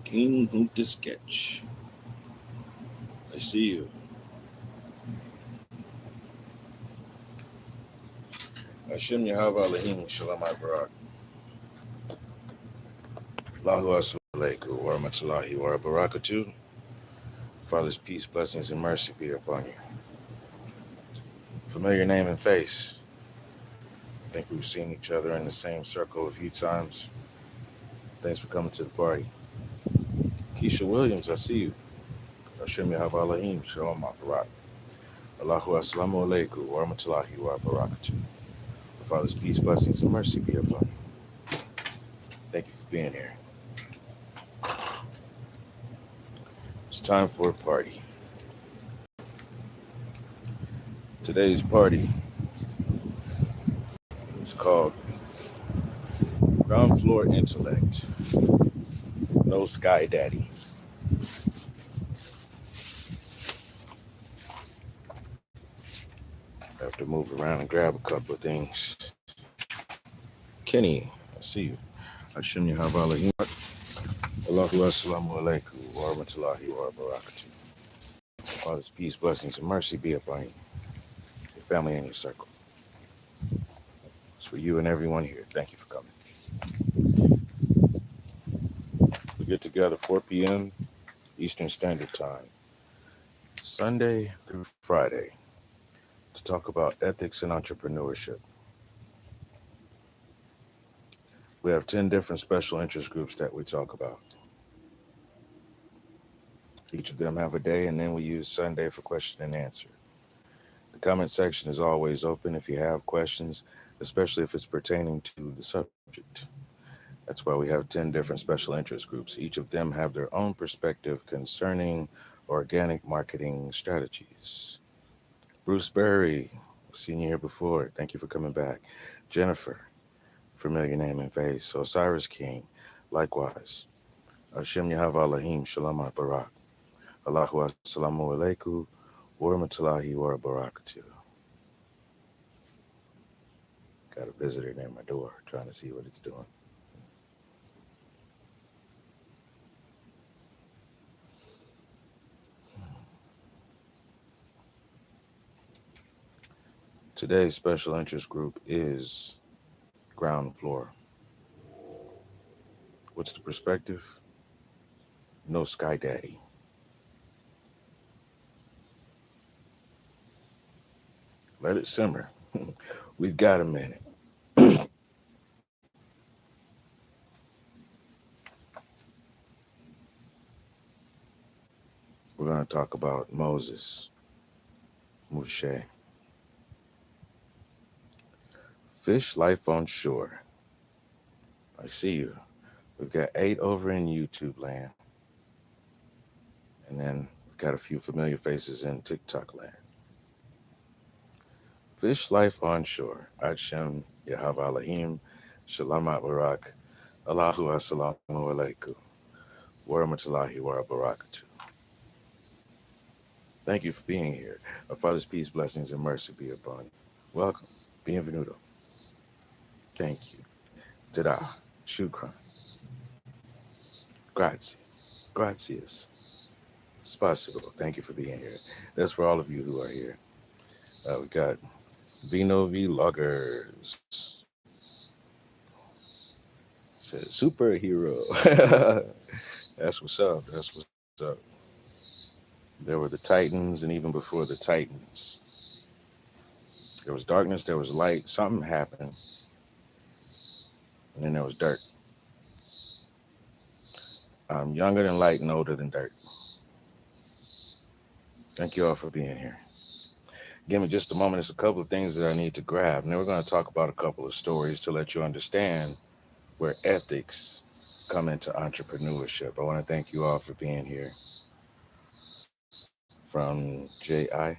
King Hoop the Sketch. I see you. Hashem Yahweh Elohim Shalom Barak. Allahu Assalaikum wa rahmatullahi wa barakatuh. Father's peace, blessings, and mercy be upon you. Familiar name and face. I think we've seen each other in the same circle a few times. Thanks for coming to the party. Keisha Williams, I see you. Hashem Yahweh Elohim Shalom Barak. Allahu Assalamu alaikum wa rahmatullahi wa barakatuh. Father's peace, blessings, and mercy be upon you. Thank you for being here. It's time for a party. Today's party is called Ground Floor Intellect. No Sky Daddy. I have to move around and grab a couple of things. Kenny, I see you. Hashem Yahweh Elohim. Allahu Assalamu alaikum wa rahmatullahi wa barakatuh. Father's peace, blessings, and mercy be upon you, your family, and your circle. It's for you and everyone here. Thank you for coming. We get together 4 p.m. Eastern Standard Time, Sunday through Friday, to talk about ethics and entrepreneurship. We have 10 different special interest groups that we talk about. Each of them have a day, and then we use Sunday for question and answer. The comment section is always open if you have questions, especially if it's pertaining to the subject. That's why we have 10 different special interest groups. Each of them have their own perspective concerning organic marketing strategies. Bruce Berry, I've seen you here before. Thank you for coming back. Jennifer, familiar name and face. Osiris King, likewise. Hashem Yahweh Elohim Shalom Barak. Allahu Assalamu alaikum wa rahmatullahi wa barakatuh. Got a visitor near my door, trying to see what it's doing. Today's special interest group is ground floor. What's the perspective? No Sky Daddy. Let it simmer. We've got a minute. We're going to talk about Moses, Moshe. Fish life on shore. I see you. We've got 8 over in YouTube land. And then we've got a few familiar faces in TikTok land. Fish life on shore. Hashem Yahweh Elohim Shalom Barak. Allahu Assalamu alaikum wa rahmatullahi wa barakatuh. Thank you for being here. Our Father's peace, blessings, and mercy be upon you. Welcome. Bienvenuto. Thank you. Tada. Shukran. Grazie. Gracias. Spasibo. Thank you for being here. That's for all of you who are here. We got Vino Vloggers. Says superhero. That's what's up. That's what's up. There were the Titans, and even before the Titans, there was darkness, there was light, something happened, and then there was dirt. I'm younger than light and older than dirt. Thank you all for being here. Give me just a moment. There's a couple of things that I need to grab, and then we're going to talk about a couple of stories to let you understand where ethics come into entrepreneurship. I want to thank you all for being here. From J.I.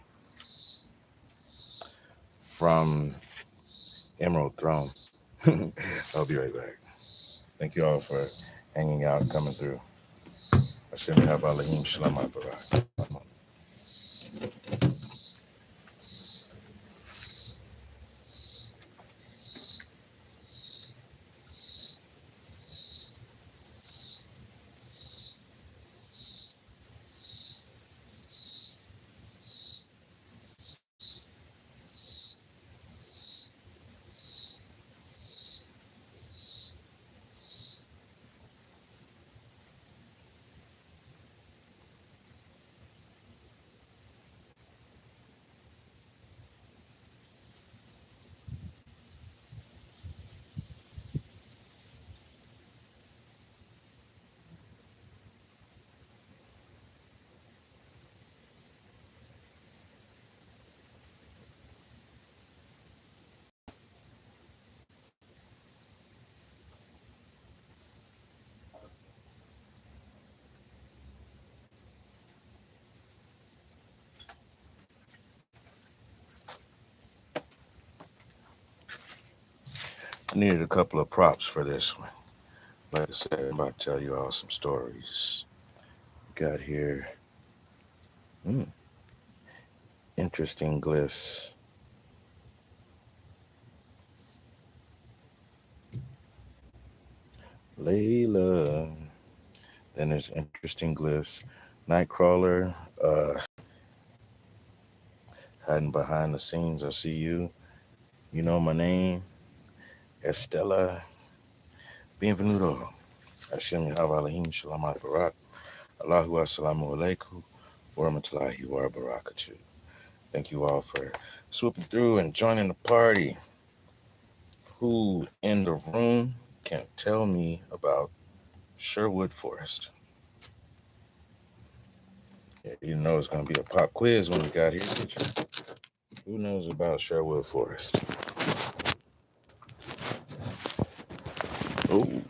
From Emerald Throne. I'll be right back. Thank you all for hanging out and coming through. Hashem Yahweh Elohim Shalom Barak. Needed a couple of props for this one. Like I said, I'm about to tell you all some stories. Got here mm, interesting glyphs. Layla. Then there's interesting glyphs. Nightcrawler, hiding behind the scenes. I see you. You know my name. Estella. Bienvenuto. Hashem Yahweh Elohim Shalom Barak. Allahu Assalamu Alaikum. Warahmatullahi Wabarakatuh. Thank you all for swooping through and joining the party. Who in the room can tell me about Sherwood Forest? Yeah, you know it's going to be a pop quiz when we got here, did you? Who knows about Sherwood Forest? Ooh,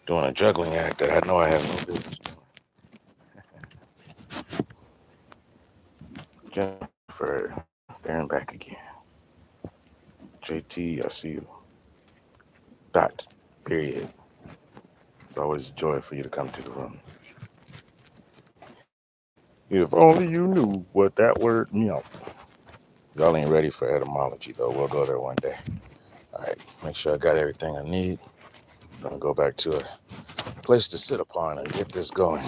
doing a juggling act that I know I have no business doing. Jennifer, there and back again. JT, I see you. Dot, period. It's always a joy for you to come to the room. If only you knew what that word meant. Y'all ain't ready for etymology, though. We'll go there one day. All right, make sure I got everything I need. I'm going to go back to a place to sit upon and get this going.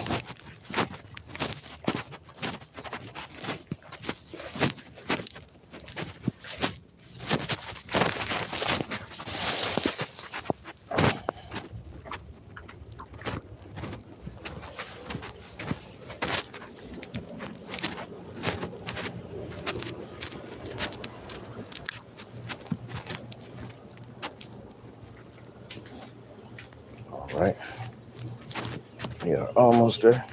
All right. We are almost there.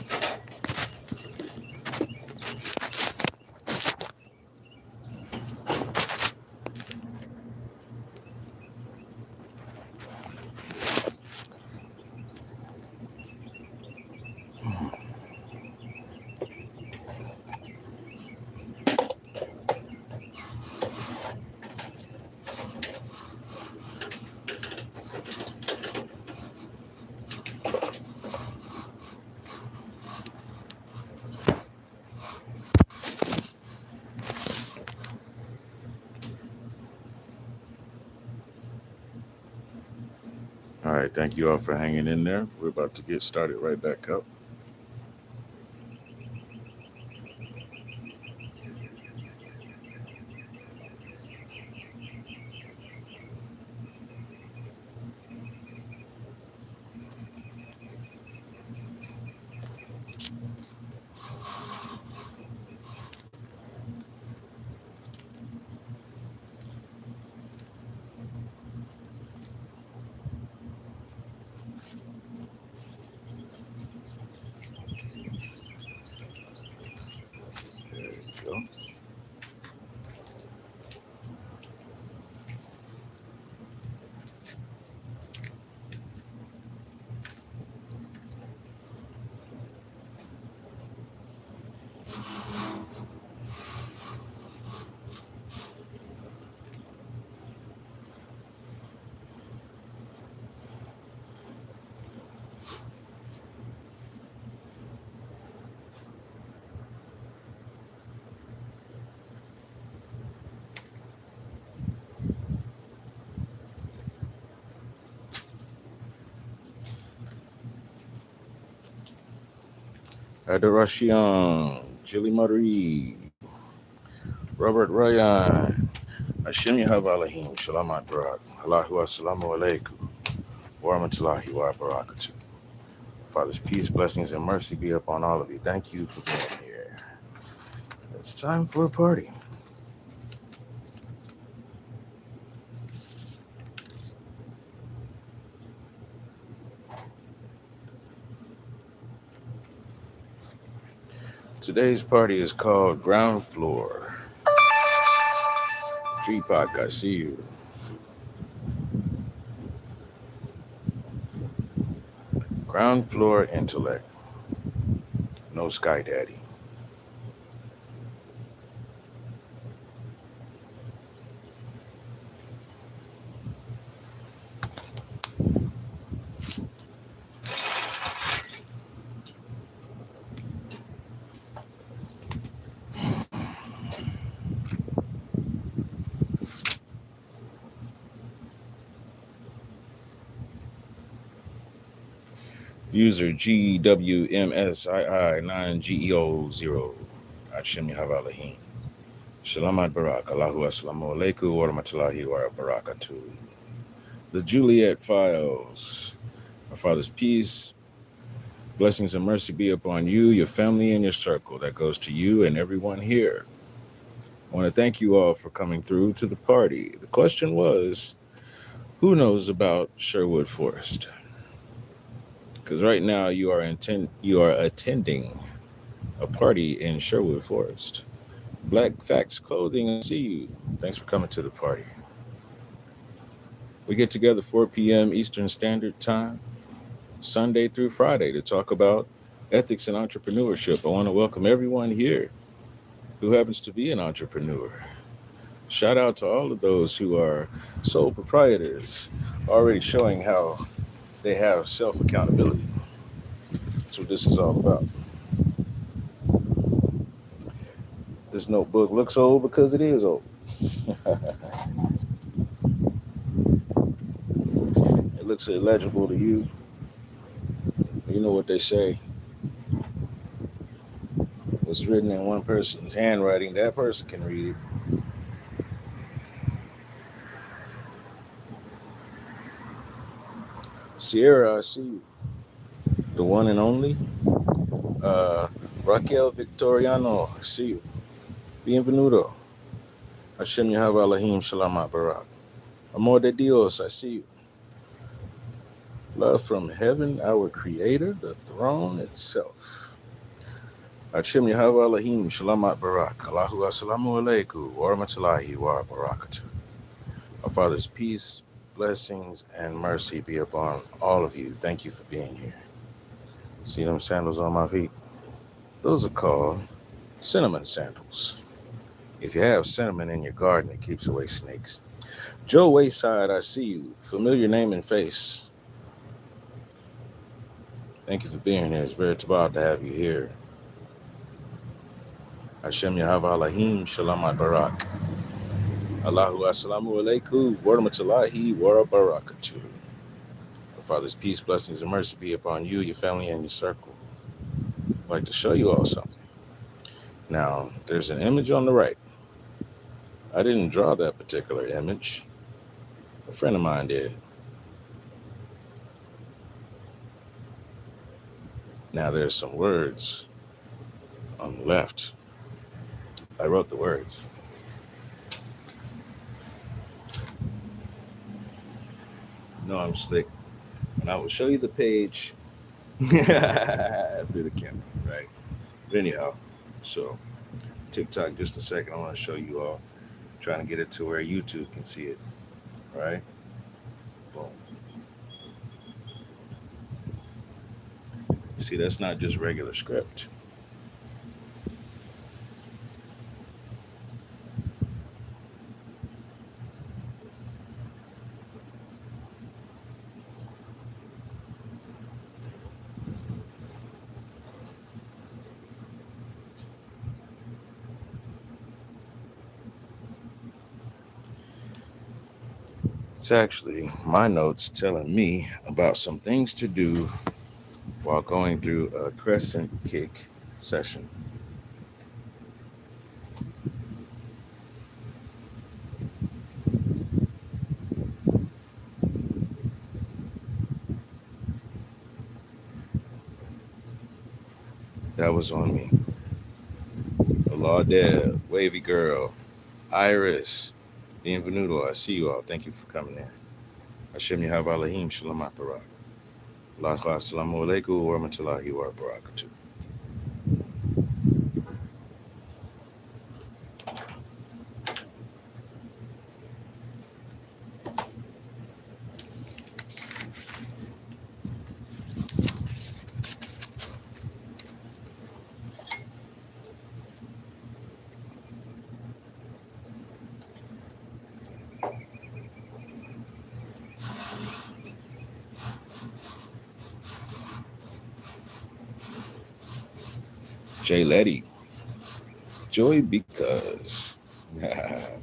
All right, thank you all for hanging in there. We're about to get started right back up. There you go. Adarashian, Jilly Marie, Robert Ryan, Hashem Yahweh Elohim, Shalom Barak, Allahu Assalamu Alaikum, Warahmatullahi Wabarakatuh. Father's peace, blessings, and mercy be upon all of you. Thank you for being here. It's time for a party. Today's party is called Ground Floor. G-Pac, I see you. Ground Floor Intellect. No Sky Daddy. User GWMSII9GEO0. Hashem Yahavalahim. Shalamat Barak. Allahu Assalamu Alaikum wa rahmatullahi wa barakatuh. The Juliet Files. Our Father's peace, blessings and mercy be upon you, your family, and your circle. That goes to you and everyone here. I want to thank you all for coming through to the party. The question was, who knows about Sherwood Forest? Because right now you are attending a party in Sherwood Forest. Black Facts Clothing, I see you. Thanks for coming to the party. We get together 4 p.m. Eastern Standard Time, Sunday through Friday, to talk about ethics and entrepreneurship. I want to welcome everyone here who happens to be an entrepreneur. Shout out to all of those who are sole proprietors, already showing how they have self-accountability. That's what this is all about. This notebook looks old because it is old. It looks illegible to you. You know what they say. What's written in one person's handwriting, that person can read it. Sierra, I see you. The one and only. Raquel Victoriano, I see you. Bienvenido. Hashem Yahavalahim Shalamat Barak. Amor de Dios, I see you. Love from heaven, our creator, the throne itself. Hashem Yahavalahim Shalamat Barak. Allahu Assalamu Alaikum wa rahmatullahi wa barakatuh. Our Father's peace, blessings, and mercy be upon all of you. Thank you for being here. See them sandals on my feet? Those are called cinnamon sandals. If you have cinnamon in your garden, it keeps away snakes. Joe Wayside, I see you. Familiar name and face. Thank you for being here. It's very proud to have you here. Hashem Yahavalahim Shalamat Barak. Allahu Assalamu Alaikum wa rahmatullahi wa barakatuh. Our Father's peace, blessings, and mercy be upon you, your family, and your circle. I'd like to show you all something. Now, there's an image on the right. I didn't draw that particular image. A friend of mine did. Now, there's some words on the left. I wrote the words. No, I'm slick. And I will show you the page through the camera, right? But anyhow, so TikTok, just a second. I want to show you all. Trying to get it to where YouTube can see it, right? Boom. See, that's not just regular script. It's actually my notes telling me about some things to do while going through a crescent kick session. That was on me. Allah Deb, Wavy Girl, Iris, Bienvenido, I see you all. Thank you for coming in. Hashem Yahavalahim Shalamat Barak. Allahu Assalamu Alaikum wa rahmatullahi wa barakatuh. Jay Letty, Joy because, and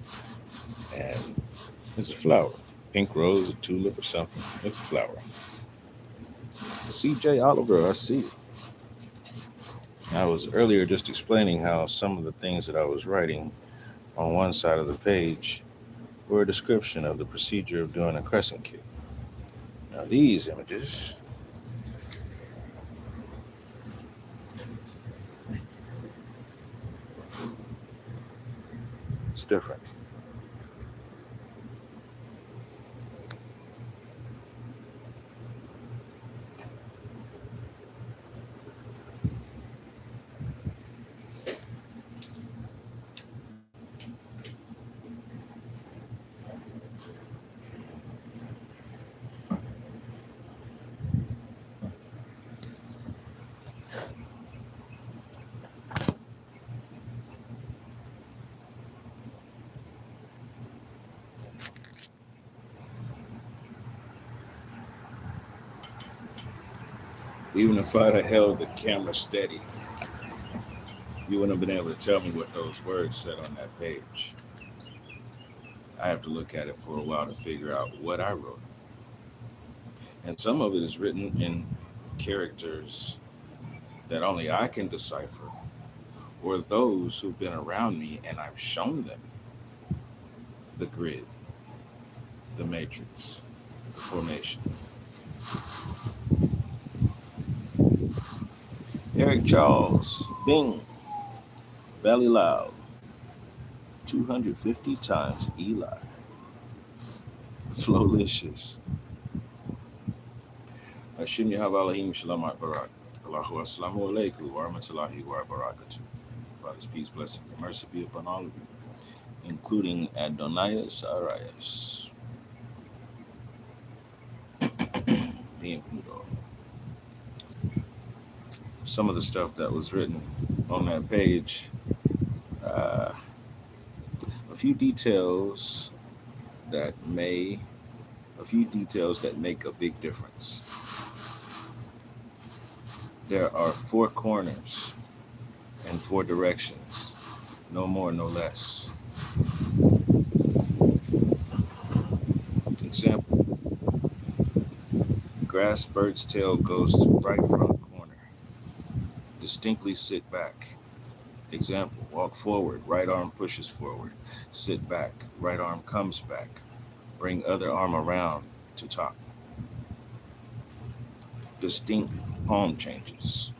it's a flower, pink rose, a tulip or something. It's a flower. CJ Oliver, I see you. I was earlier just explaining how some of the things that I was writing on one side of the page were a description of the procedure of doing a crescent kick. Now, these images, it's different. Even if I'd have held the camera steady, you wouldn't have been able to tell me what those words said on that page. I have to look at it for a while to figure out what I wrote. And some of it is written in characters that only I can decipher, or those who've been around me and I've shown them the grid, the matrix, the formation. Eric Charles, Bing, Valley Loud, 250 times Eli, Flowlicious. Hashim Yahavalahim Shalamat Barak. Allahu Assalamu alaikum wa rahmatullahi wa barakatuh. Father's peace, blessings, and mercy be upon all of you, including Adonias Arias. Bienvenido. Some of the stuff that was written on that page, a few details that make a big difference. There are 4 corners and 4 directions, no more, no less. Example, grass bird's tail goes to right front corner. Distinctly sit back. Example, walk forward, right arm pushes forward. Sit back, right arm comes back. Bring other arm around to top. Distinct palm changes.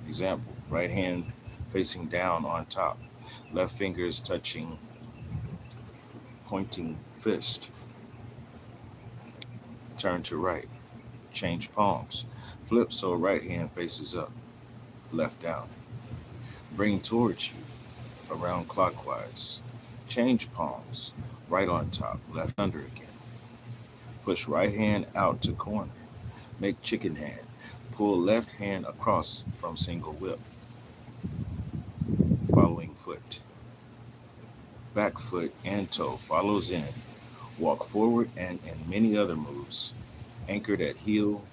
Example, right hand facing down on top. Left fingers touching pointing fist. Turn to right. Change palms. Flip so right hand faces up. Left down. Bring towards you. Around clockwise. Change palms. Right on top. Left under again. Push right hand out to corner. Make chicken hand. Pull left hand across from single whip. Following foot. Back foot and toe follows in. Walk forward and in many other moves. Anchored at heel.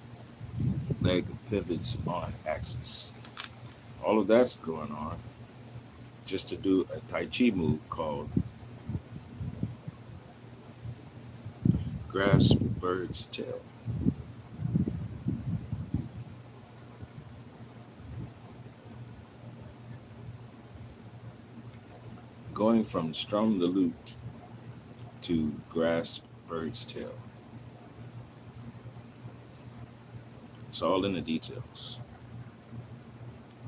Leg pivots on axis. All of that's going on just to do a Tai Chi move called Grasp Bird's Tail. Going from strum the lute to grasp bird's tail. It's all in the details.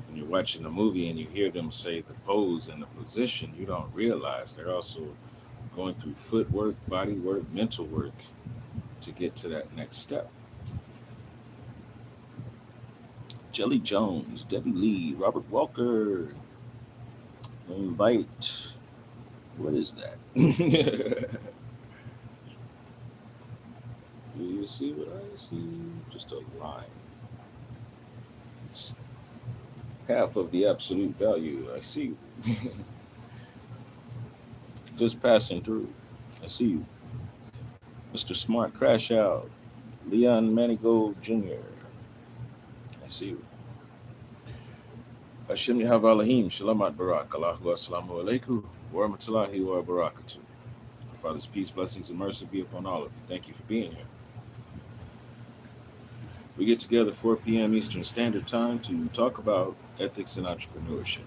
When you're watching the movie and you hear them say the pose and the position, you don't realize they're also going through footwork, body work, mental work to get to that next step. Jelly Jones, Debbie Lee, Robert Walker. Invite. What is that? Do you see what I see? Just a line. It's half of the absolute value. I see you. Just passing through. I see you. Mr. Smart Crash Out. Leon Manigold Jr. I see you. Hashim Yahavalahim Shalamat Barak. Allahu Assalamu alaikum wa rahmatullahi wa barakatuh. Father's peace, blessings, and mercy be upon all of you. Thank you for being here. We get together 4 p.m. Eastern Standard Time to talk about ethics and entrepreneurship.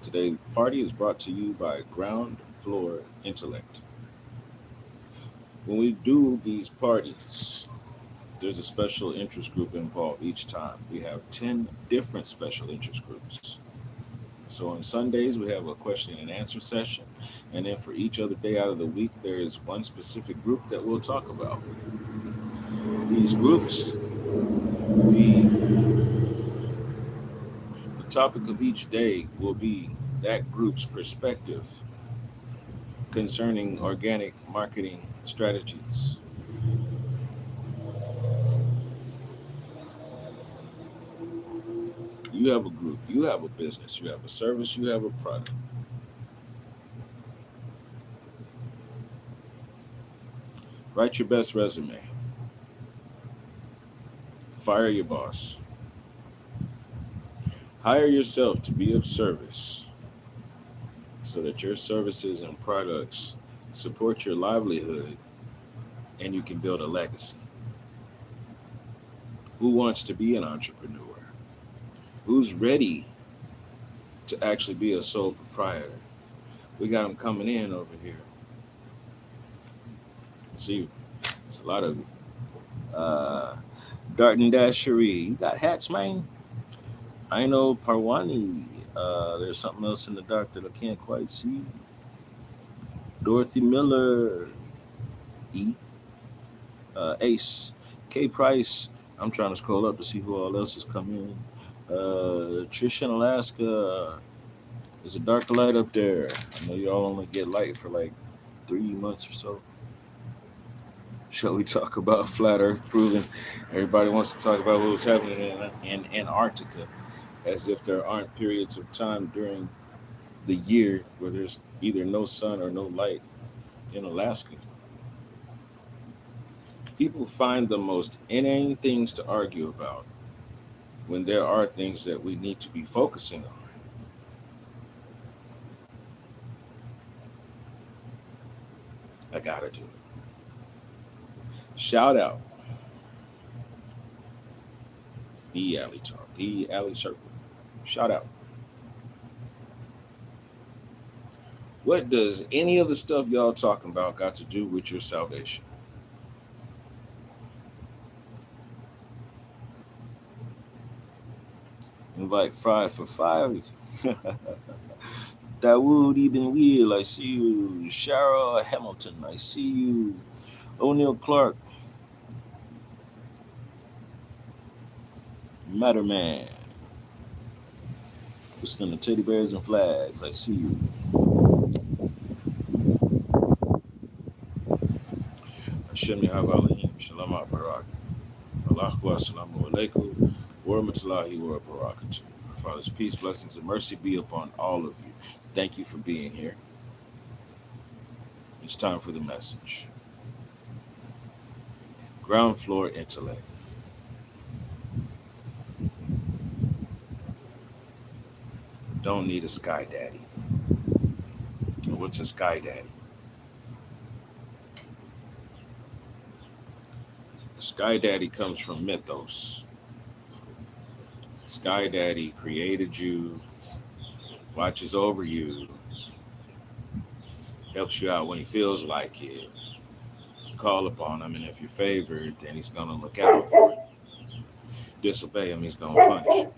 Today's party is brought to you by Ground Floor Intellect. When we do these parties, there's a special interest group involved each time. We have 10 different special interest groups. So on Sundays, we have a question and answer session. And then for each other day out of the week, there is one specific group that we'll talk about. These groups, the topic of each day will be that group's perspective concerning organic marketing strategies. You have a group, you have a business, you have a service, you have a product. Write your best resume. Fire your boss. Hire yourself to be of service so that your services and products support your livelihood and you can build a legacy. Who wants to be an entrepreneur? Who's ready to actually be a sole proprietor? We got them coming in over here. See, it's a lot of Dart and Dashery. You got hats, man? I know Parwani. There's something else in the dark that I can't quite see. Dorothy Miller. E. Ace. K Price. I'm trying to scroll up to see who all else has come in. Trish in Alaska. There's a dark light up there. I know y'all only get light for like 3 months or so. Shall we talk about flat Earth proving? Everybody wants to talk about what was happening in Antarctica, as if there aren't periods of time during the year where there's either no sun or no light in Alaska. People find the most inane things to argue about when there are things that we need to be focusing on. I gotta do it. Shout out the Alley Talk, the Alley Circle. Shout out. What does any of the stuff y'all talking about got to do with your salvation? Invite 5 for 5. Dawood Eben Wheel, I see you. Shara Hamilton, I see you. O'Neill Clark. Matterman. Listening to Teddy Bears and Flags, I see you. Hashem Yahavalahim, Shalom Barak. Allahu Assalamu Alaikum, wa rahmatullahi wa barakatuh. Our Father's peace, blessings, and mercy be upon all of you. Thank you for being here. It's time for the message. Ground Floor Intellect. Don't need a sky daddy. What's a sky daddy? Sky daddy comes from mythos. Sky daddy created you, watches over you, helps you out when he feels like it. Call upon him, and if you're favored, then he's going to look out for you. Disobey him, he's going to punish you.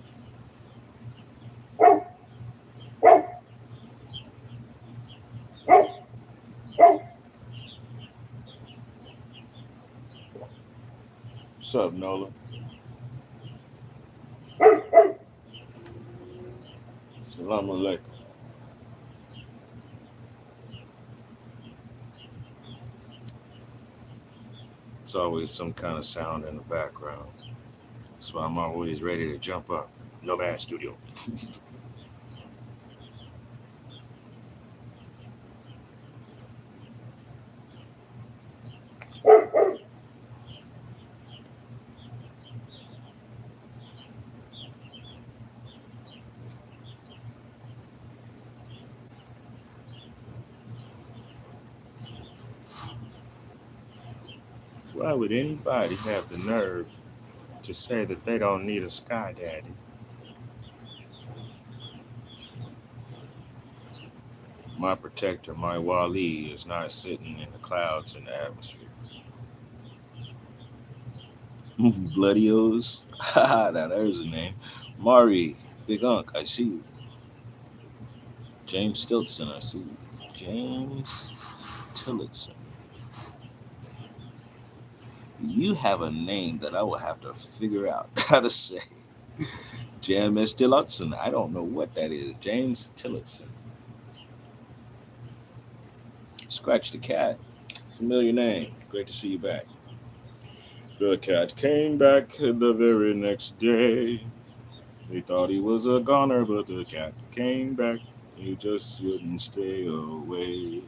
What's up, Nola? Salam alaikum. It's always some kind of sound in the background. That's why I'm always ready to jump up. No bad studio. Why would anybody have the nerve to say that they don't need a sky daddy? My protector, my Wali, is not sitting in the clouds in the atmosphere. Bloody O's. Now there's a name. Mari, Big Unk, I see you. James Stiltson, I see you. James Tillotson. You have a name that I will have to figure out how to say. James Tillotson. I don't know what that is. James Tillotson. Scratch the Cat. Familiar name. Great to see you back. The cat came back the very next day. They thought he was a goner, but the cat came back. He just wouldn't stay away.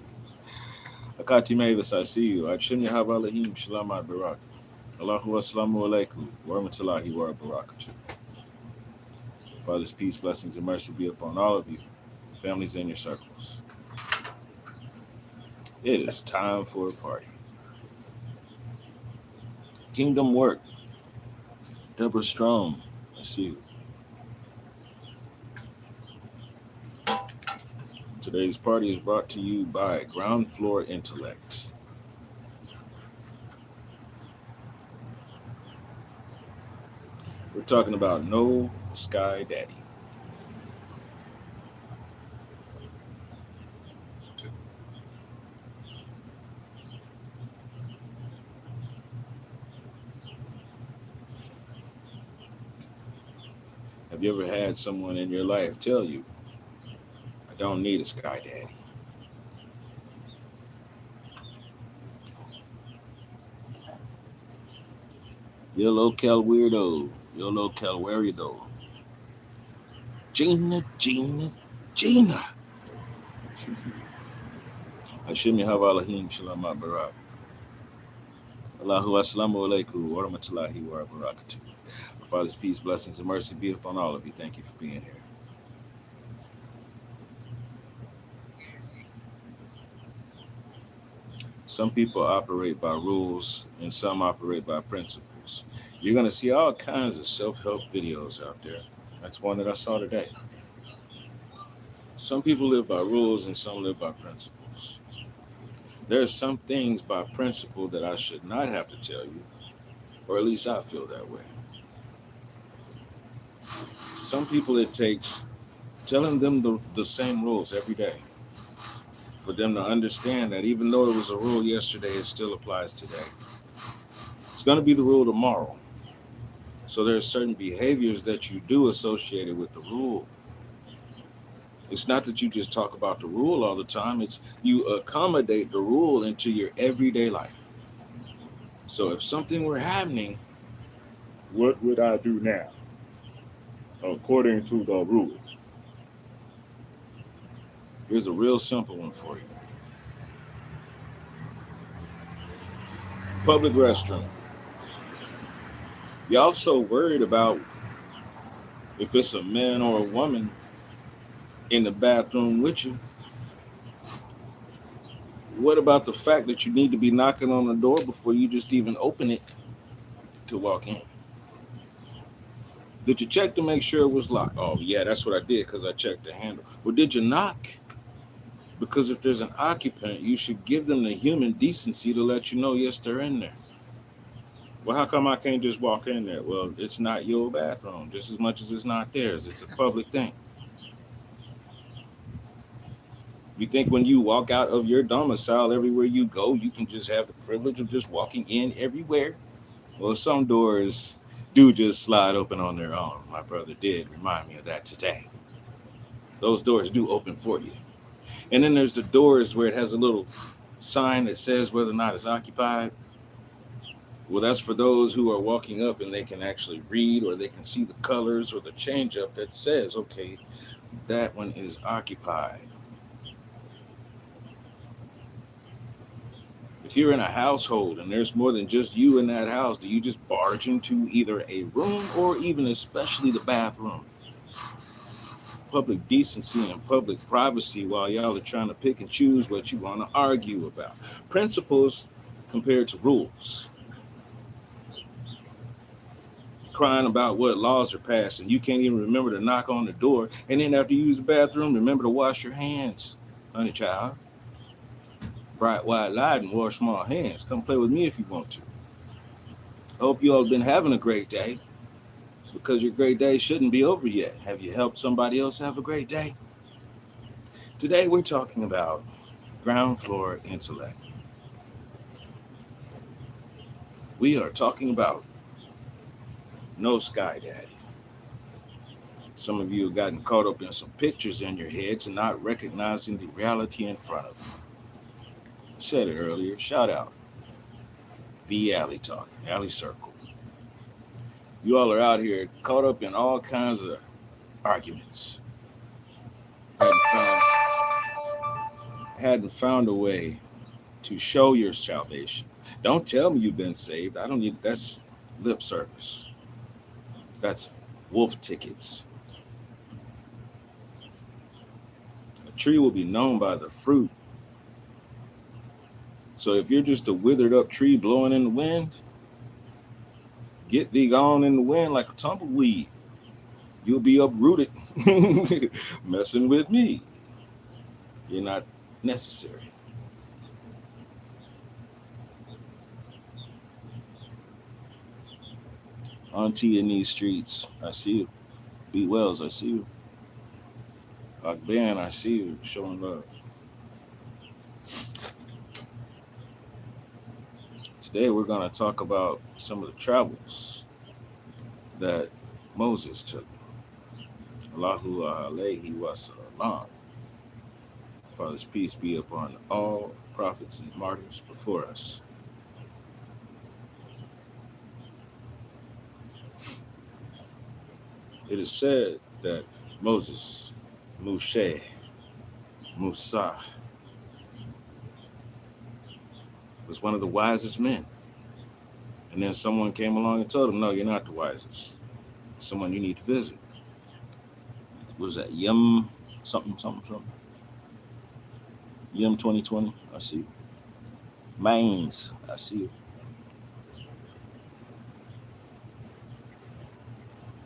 Akati Mavis, I see you. Achim Yahavalahim Shalama Barak. Allahu Assalamu alaikum. Warahmatullahi wa barakatuh. Father's peace, blessings, and mercy be upon all of you, families, and your circles. It is time for a party. Kingdom Work. Deborah Strong, I see you. Today's party is brought to you by Ground Floor Intellect. We're talking about No Sky Daddy. Have you ever had someone in your life tell you, I don't need a sky daddy? You're local weirdo. You're local weirdo. Gina. Hashim Yahavalahim Shalom Barak. Allahu Assalamu alaikum wa rahmatullahi wa barakatuh. Father's peace, blessings, and mercy be upon all of you. Thank you for being here. Some people operate by rules and some operate by principles. You're going to see all kinds of self-help videos out there. That's one that I saw today. Some people live by rules and some live by principles. There are some things by principle that I should not have to tell you, or at least I feel that way. Some people it takes telling them the same rules every day for them to understand that even though it was a rule yesterday, it still applies today. It's going to be the rule tomorrow. So there are certain behaviors that you do associated with the rule. It's not that you just talk about the rule all the time. It's you accommodate the rule into your everyday life. So if something were happening, what would I do now? According to the rule. Here's a real simple one for you. Public restroom. Y'all so worried about if it's a man or a woman in the bathroom with you. What about the fact that you need to be knocking on the door before you just even open it to walk in? Did you check to make sure it was locked? Oh, yeah, that's what I did because I checked the handle. Well, did you knock? Because if there's an occupant, you should give them the human decency to let you know, yes, they're in there. Well, how come I can't just walk in there? Well, it's not your bathroom, just as much as it's not theirs. It's a public thing. You think when you walk out of your domicile, everywhere you go, you can just have the privilege of just walking in everywhere? Well, some doors do just slide open on their own. My brother did remind me of that today. Those doors do open for you. And then there's the doors where it has a little sign that says whether or not it's occupied. Well, that's for those who are walking up and they can actually read or they can see the colors or the change up that says, okay, that one is occupied. If you're in a household and there's more than just you in that house, do you just barge into either a room or even especially the bathroom? Public decency and public privacy while y'all are trying to pick and choose what you want to argue about. Principles compared to rules. crying about what laws are passed, and you can't even remember to knock on the door. And then after you use the bathroom, remember to wash your hands, honey child. Bright white light and wash small hands. Come play with me if you want to. I hope you all have been having a great day, because your great day shouldn't be over yet. Have you helped somebody else have a great day? Today we're talking about ground floor intellect. We are talking about no sky daddy. Some of you have gotten caught up in some pictures in your heads and not recognizing the reality in front of you. I said it earlier, shout out. The Alley Talk, Alley Circle. You all are out here caught up in all kinds of arguments. Hadn't found a way to show your salvation. Don't tell me you've been saved. I don't need, that's lip service. That's wolf tickets. A tree will be known by the fruit. So if you're just a withered up tree blowing in the wind, get thee gone in the wind like a tumbleweed. You'll be uprooted. Messing with me. You're not necessary. Auntie in these streets, I see you. B. Wells, I see you. Ben, I see you showing love. Today we're going to talk about some of the travels that Moses took. Allahu alayhi wa sallam. Father's peace be upon all prophets and martyrs before us. It is said that Moses, Musa, was one of the wisest men. And then someone came along and told him, no, you're not the wisest. Someone you need to visit. What was that? Something. Yum 2020, I see you. Mains, I see you.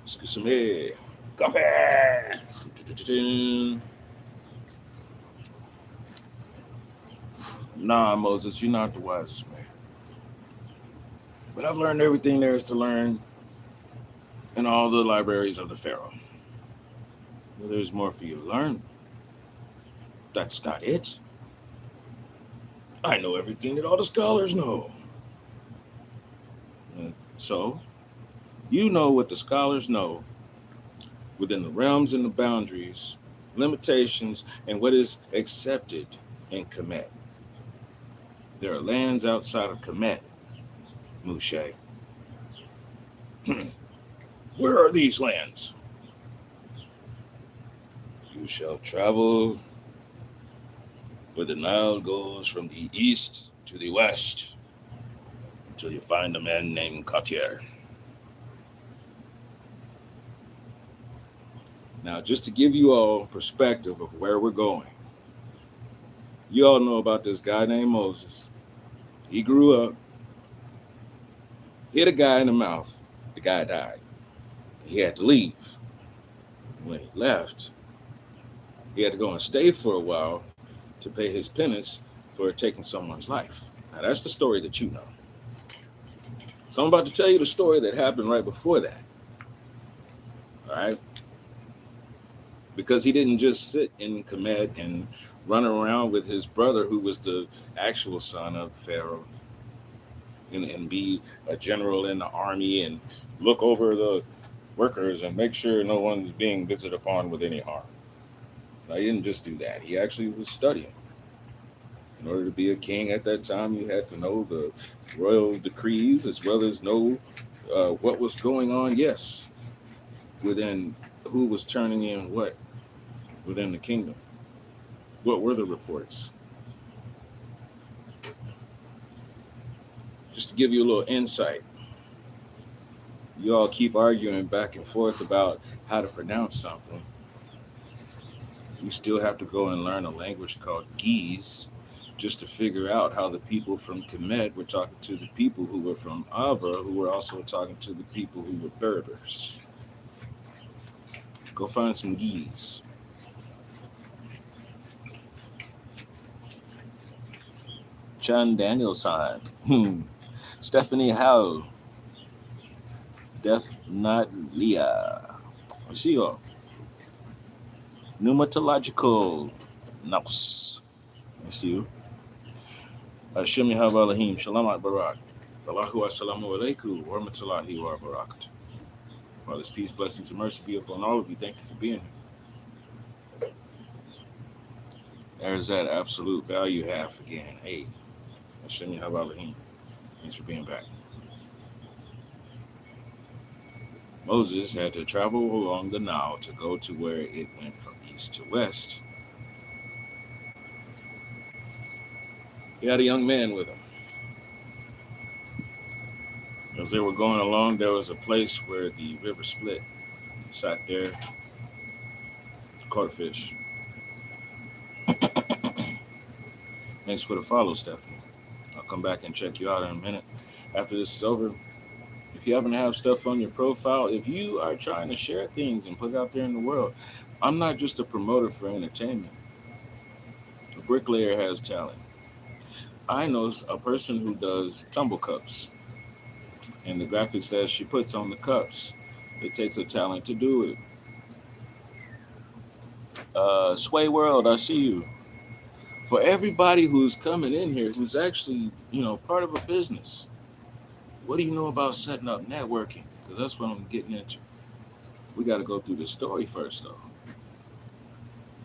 Let's get some air. Coffee! Nah, Moses, you're not the wisest man. But I've learned everything there is to learn in all the libraries of the Pharaoh. Well, there's more for you to learn. That's not it. I know everything that all the scholars know. And so, you know what the scholars know within the realms and the boundaries, limitations, and what is accepted in Kemet. There are lands outside of Kemet, Moshe. Where are these lands? You shall travel where the Nile goes from the east to the west until you find a man named Cartier. Now, just to give you all perspective of where we're going, you all know about this guy named Moses. He grew up, hit a guy in the mouth. The guy died. He had to leave. When he left, he had to go and stay for a while to pay his penance for taking someone's life. Now, that's the story that you know. So I'm about to tell you the story that happened right before that. All right? Because he didn't just sit in Kemet and run around with his brother, who was the actual son of Pharaoh, and be a general in the army and look over the workers and make sure no one's being visited upon with any harm. Now, he didn't just do that. He actually was studying. In order to be a king at that time, you had to know the royal decrees as well as know what was going on, yes, within who was turning in what within the kingdom. What were the reports? Just to give you a little insight, you all keep arguing back and forth about how to pronounce something. You still have to go and learn a language called Ge'ez just to figure out how the people from Kemet were talking to the people who were from Ava, who were also talking to the people who were Berbers. Go find some geese. Chan Danielson. Stephanie Howe. Def Not Leah. I see you. Pneumatological. Naus. I see you. Hashem Yahweh Elohim. Shalamat Barak. Allahu Assalamu Alaikum. Warahmatullahi wa Barakatuh. Father's peace, blessings, and mercy be upon all of you. Thank you for being here. There's that absolute value half again. Hey, Hashem Yahweh Elohim. Thanks for being back. Moses had to travel along the Nile to go to where it went from east to west. He had a young man with him. As they were going along, there was a place where the river split. He sat there, caught fish. Thanks for the follow, Stephanie. I'll come back and check you out in a minute. After this is over, if you happen to have stuff on your profile, if you are trying to share things and put out there in the world, I'm not just a promoter for entertainment. A bricklayer has talent. I know a person who does tumble cups, and the graphics that she puts on the cups, it takes a talent to do it. Sway World, I see you. For everybody who's coming in here, who's actually, part of a business, what do you know about setting up networking? Because that's what I'm getting into. We got to go through the story first, though.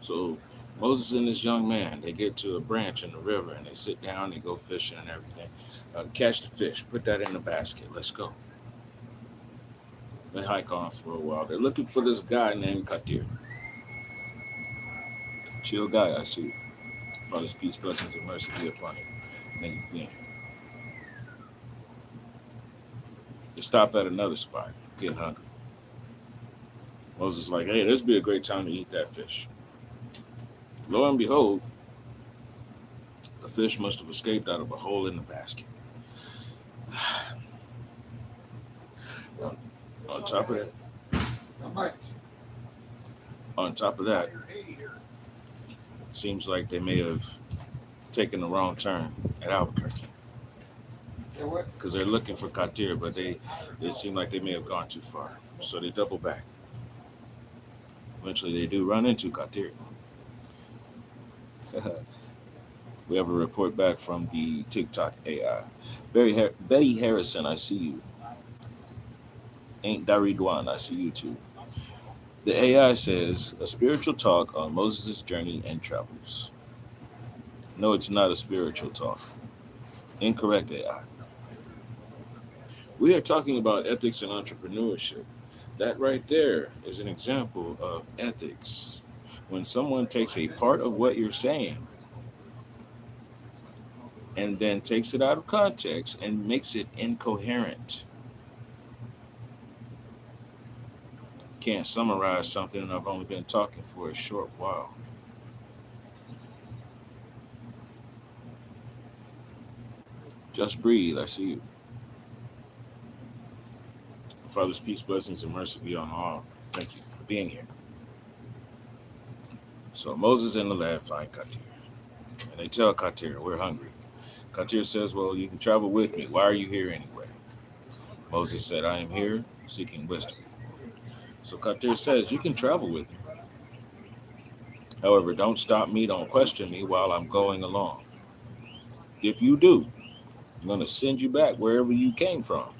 So Moses and this young man, they get to a branch in the river, and they sit down, they go fishing and everything. Catch the fish, put that in the basket, let's go. They hike on for a while. They're looking for this guy named Katir. Chill guy, I see you. Father's peace, blessings, and mercy be upon you. Thank you for being here. They stop at another spot, getting hungry. Moses is like, hey, this would be a great time to eat that fish. Lo and behold, the fish must have escaped out of a hole in the basket. On top of that, it seems like they may have taken the wrong turn at Albuquerque. Because they're looking for Katir, but they seem like they may have gone too far. So they double back. Eventually they do run into Katir. We have a report back from the TikTok AI. Betty Harrison, I see you. Ain't Daridwan, I see you too. The AI says, a spiritual talk on Moses' journey and travels. No, it's not a spiritual talk. Incorrect, AI. We are talking about ethics and entrepreneurship. That right there is an example of ethics. When someone takes a part of what you're saying and then takes it out of context and makes it incoherent. Can't summarize something, and I've only been talking for a short while. Just breathe, I see you. Father's peace, blessings, and mercy be on all. Thank you for being here. So Moses and the lad find Katir. And they tell Katir, we're hungry. Katir says, well, you can travel with me. Why are you here anyway? Moses said, I am here seeking wisdom. So Katir says, you can travel with me. However, don't stop me, don't question me while I'm going along. If you do, I'm going to send you back wherever you came from.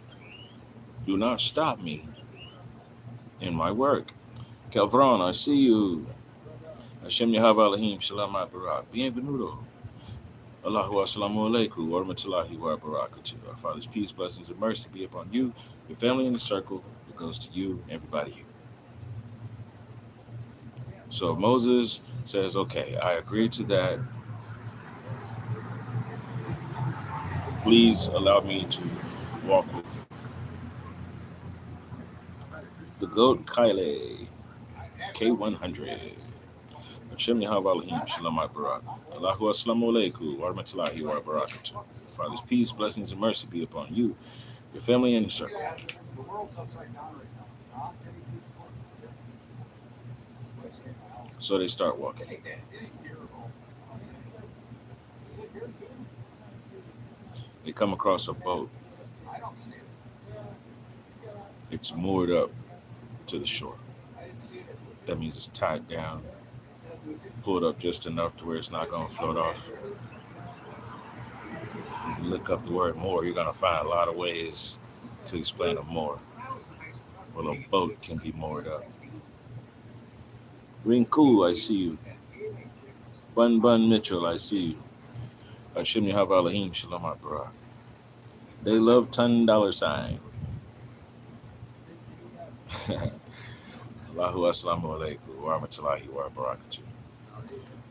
Do not stop me in my work. Kelvron, I see you. Hashem Yahweh Elohim, Shalamat Barak. Bienvenido. Allahu Assalamu Alaikum, Warahmatullahi wa Barakatuh. Our Father's peace, blessings, and mercy be upon you, your family in the circle. It goes to you, everybody here. So Moses says, okay, I agree to that. Please allow me to walk with you. The goat Kyle, K100. Hashem Yahweh Elohim Shalom Barak. Allahu Assalamu Alaikum wa rahmatullahi wa barakatuh. Father's peace, blessings, and mercy be upon you, your family, and your circle. So they start walking. They come across a boat. It's moored up to the shore. That means it's tied down, pulled up just enough to where it's not going to float off. If you look up the word moor, you're going to find a lot of ways to explain a moor. Well, a boat can be moored up. Rinku, I see you. Bun Bun Mitchell, I see you. Hashem Yahweh Elohim Shalom Barak. They love $10. Allahu Assalamu Alaikum wa rahmatullahi wa barakatuh.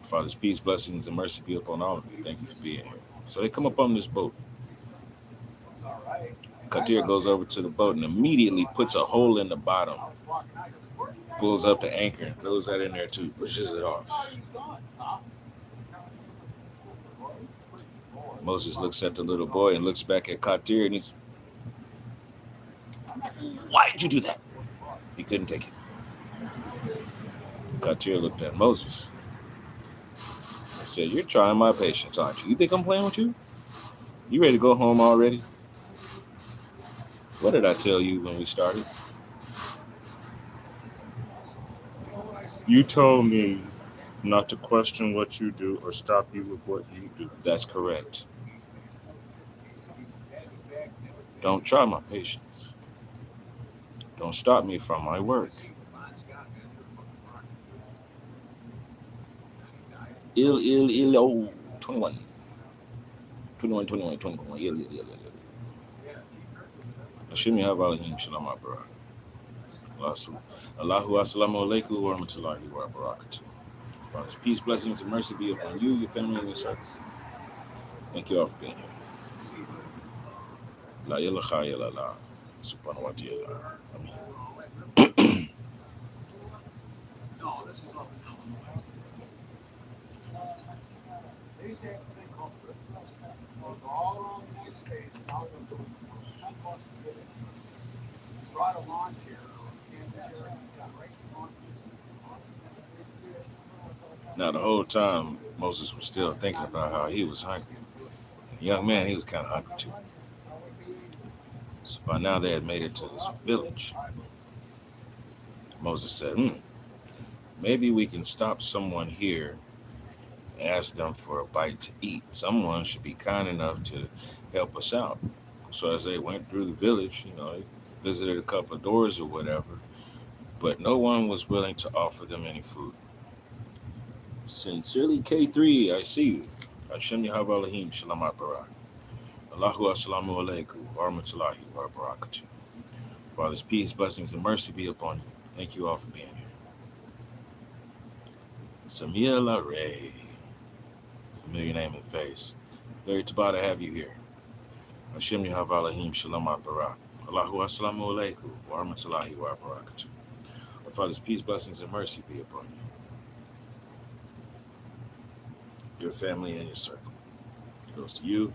Father's peace, blessings, and mercy be upon all of you. Thank you for being here. So they come up on this boat. Katir goes over to the boat and immediately puts a hole in the bottom. Pulls up the anchor and throws that in there too. Pushes it off. Moses looks at the little boy and looks back at Katir and he's, why did you do that? He couldn't take it. Katir looked at Moses and said, you're trying my patience, aren't you? You think I'm playing with you? You ready to go home already? What did I tell you when we started? You told me not to question what you do or stop you with what you do. That's correct. Don't try my patience. Don't stop me from my work. Oh, 21. 21. Hashem Yahweh Elohim Shalom Barak. Allahu Assalamu Alaikum wa rahmatullahi wa barakatuh. Father's peace, blessings, and mercy be upon you, your family, and your circle. Thank you all for being here. La ilaha illallah. Subhanahu wa ta'ala. Amen. Now, the whole time, Moses was still thinking about how he was hungry. The young man, he was kind of hungry too. So by now, they had made it to this village. Moses said, maybe we can stop someone here and ask them for a bite to eat. Someone should be kind enough to help us out. So as they went through the village, they visited a couple of doors or whatever, but no one was willing to offer them any food. Sincerely, K3, I see you. Hashem Yahweh Elohim Shalom Barak. Allahu Assalamu Alaikum wa rahmatullahi wa barakatuh. Father's peace, blessings, and mercy be upon you. Thank you all for being here. Samia Larray. Familiar name and face. Very tabah to have you here. Hashem Yahweh Elohim Shalom Barak. Allahu Assalamu Alaikum wa rahmatullahi wa barakatuh. Father's peace, blessings, and mercy be upon you, your family, and your circle. It goes to you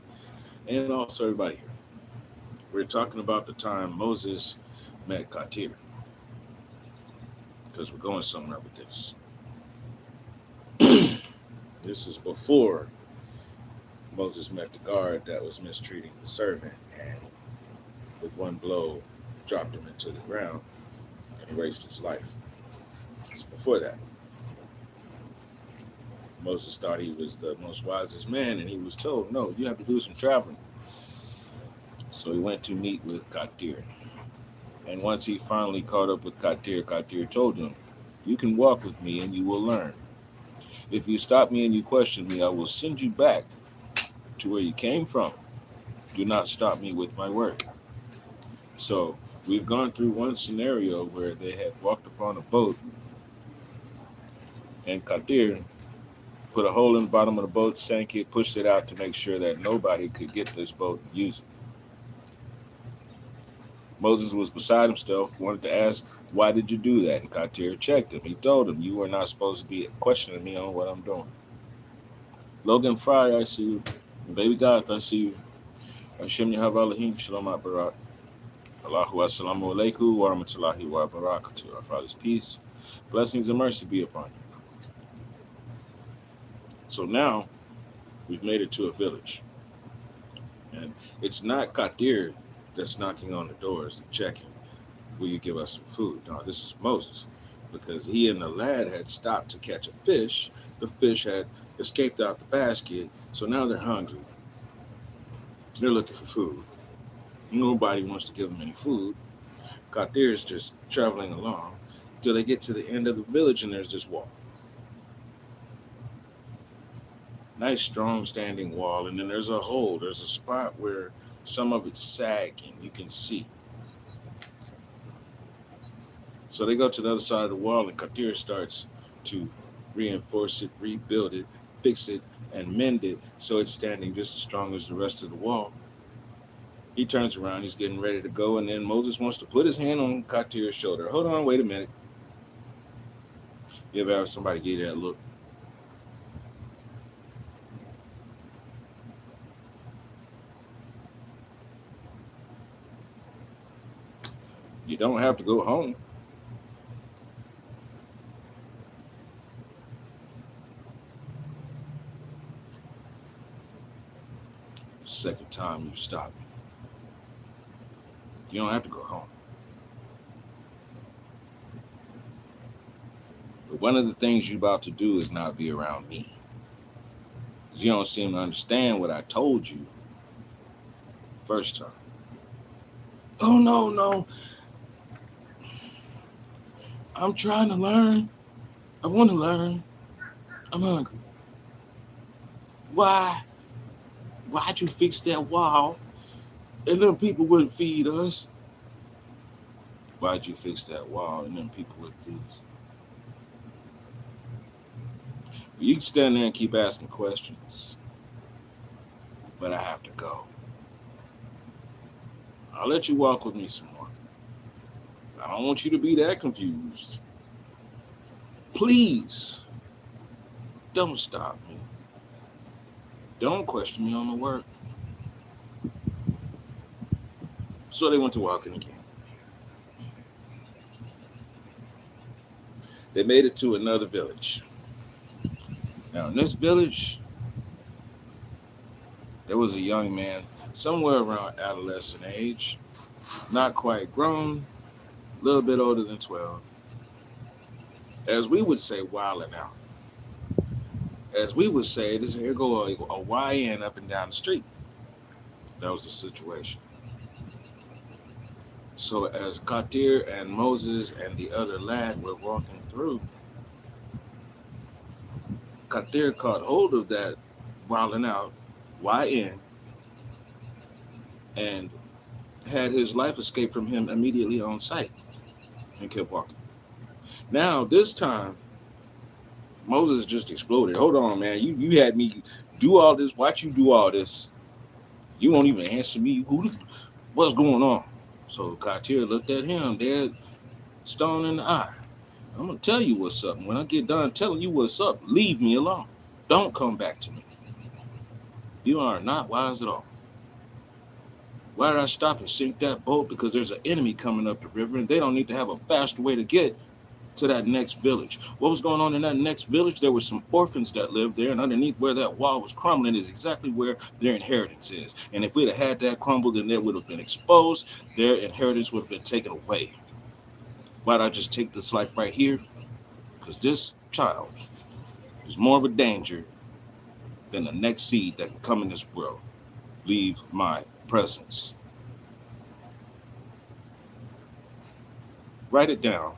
and also everybody here. We're talking about the time Moses met Katir, because we're going somewhere with this. This is before Moses met the guard that was mistreating the servant and with one blow dropped him into the ground and erased his life. It's before that. Moses thought he was the most wisest man, and he was told, no, you have to do some traveling. So he went to meet with Katir. And once he finally caught up with Katir, Katir told him, you can walk with me and you will learn. If you stop me and you question me, I will send you back to where you came from. Do not stop me with my work. So we've gone through one scenario where they had walked upon a boat, and Katir put a hole in the bottom of the boat, sank it, pushed it out to make sure that nobody could get this boat and use it. Moses was beside himself, wanted to ask Why did you do that? And Katir checked him. He told him, you were not supposed to be questioning me on what I'm doing. Logan Fry, I see you. Baby God, I see you. Hashem Yahavalahim Shalom Barak. Allahu Assalamu Alaikum wa rahmatullahi wa barakatuh. Our Father's peace, blessings, and mercy be upon you. So now we've made it to a village. And it's not Kadir that's knocking on the doors and checking, will you give us some food? No, this is Moses. Because he and the lad had stopped to catch a fish. The fish had escaped out the basket. So now they're hungry. They're looking for food. Nobody wants to give them any food. Kadir's just traveling along till they get to the end of the village and there's this wall. Nice, strong, standing wall. And then there's a hole. There's a spot where some of it's sagging. You can see. So they go to the other side of the wall and Kadir starts to reinforce it, rebuild it, fix it, and mend it so it's standing just as strong as the rest of the wall. He turns around, he's getting ready to go, and then Moses wants to put his hand on Katir's shoulder. Hold on, wait a minute. You ever have somebody give you that look? You don't have to go home. Second time you stop. You don't have to go home. But one of the things you're about to do is not be around me. Because you don't seem to understand what I told you first time. Oh, no. I'm trying to learn. I want to learn. I'm hungry. Why'd you fix that wall? And then people wouldn't feed us. Why'd you fix that wall and then people wouldn't feed us? You can stand there and keep asking questions. But I have to go. I'll let you walk with me some more. I don't want you to be that confused. Please, don't stop me. Don't question me on my work. So they went to walking again. They made it to another village. Now, in this village, there was a young man, somewhere around adolescent age, not quite grown, a little bit older than 12. As we would say, wilding out. As we would say, here go a YN up and down the street. That was the situation. So as Katir and Moses and the other lad were walking through, Katir caught hold of that wilding out YN and had his life escape from him immediately on sight and kept walking. Now, this time, Moses just exploded. Hold on, man. You had me do all this. Watch you do all this. You won't even answer me. What's going on? So Katir looked at him, dead stone in the eye. I'm going to tell you what's up. When I get done telling you what's up, leave me alone. Don't come back to me. You are not wise at all. Why did I stop and sink that boat? Because there's an enemy coming up the river, and they don't need to have a faster way to get to that next village. What was going on in that next village? There were some orphans that lived there, and underneath where that wall was crumbling is exactly where their inheritance is. And if we'd have had that crumbled, then it would have been exposed. Their inheritance would have been taken away. Why'd I just take this life right here? Because this child is more of a danger than the next seed that can come in this world. Leave my presence. Write it down.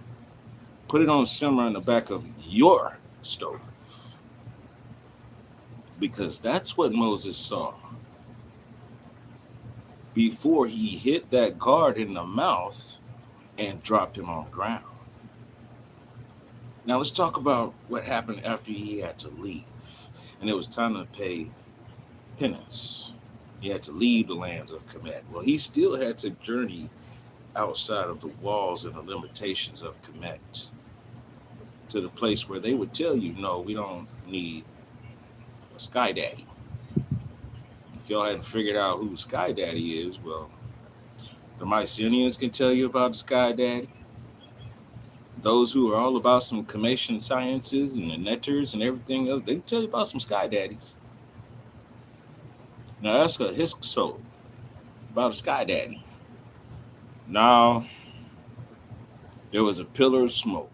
Put it on simmer in the back of your stove. Because that's what Moses saw before he hit that guard in the mouth and dropped him on the ground. Now let's talk about what happened after he had to leave. And it was time to pay penance. He had to leave the lands of Kemet. Well, he still had to journey outside of the walls and the limitations of Kemet to the place where they would tell you, no, we don't need a Sky Daddy. If y'all hadn't figured out who Sky Daddy is, well, the Mycenaeans can tell you about the Sky Daddy. Those who are all about some Comation sciences and the netters and everything else, they can tell you about some Sky Daddies. Now that's a Hisk soul about a Sky Daddy. Now there was a pillar of smoke.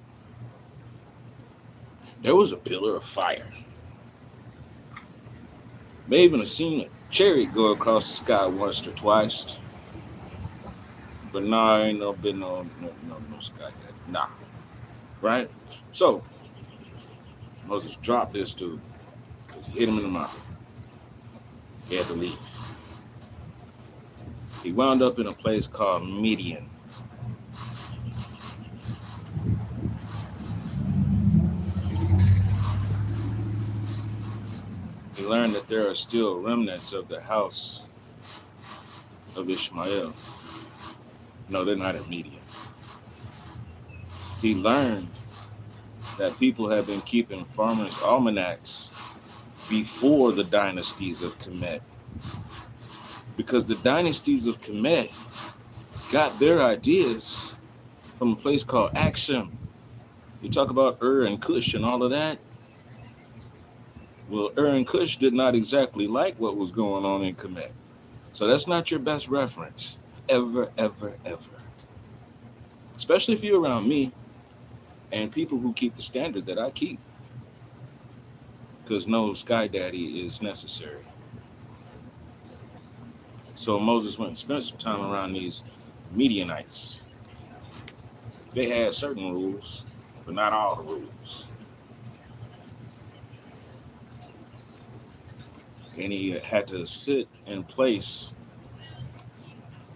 There was a pillar of fire. May even have seen a chariot go across the sky once or twice. But nah, ain't been no Sky Daddy. Nah. Right? So Moses dropped this dude because he hit him in the mouth. He had to leave. He wound up in a place called Midian. He learned that there are still remnants of the house of Ishmael. No, they're not in Midian. He learned that people have been keeping farmers' almanacs before the dynasties of Kemet. Because the dynasties of Kemet got their ideas from a place called Aksum. You talk about Ur and Cush and all of that. Well, Ur and Cush did not exactly like what was going on in Kemet. So that's not your best reference. Ever, ever, ever. Especially if you're around me and people who keep the standard that I keep. Because no Sky Daddy is necessary. So Moses went and spent some time around these Midianites. They had certain rules, but not all the rules. And he had to sit in place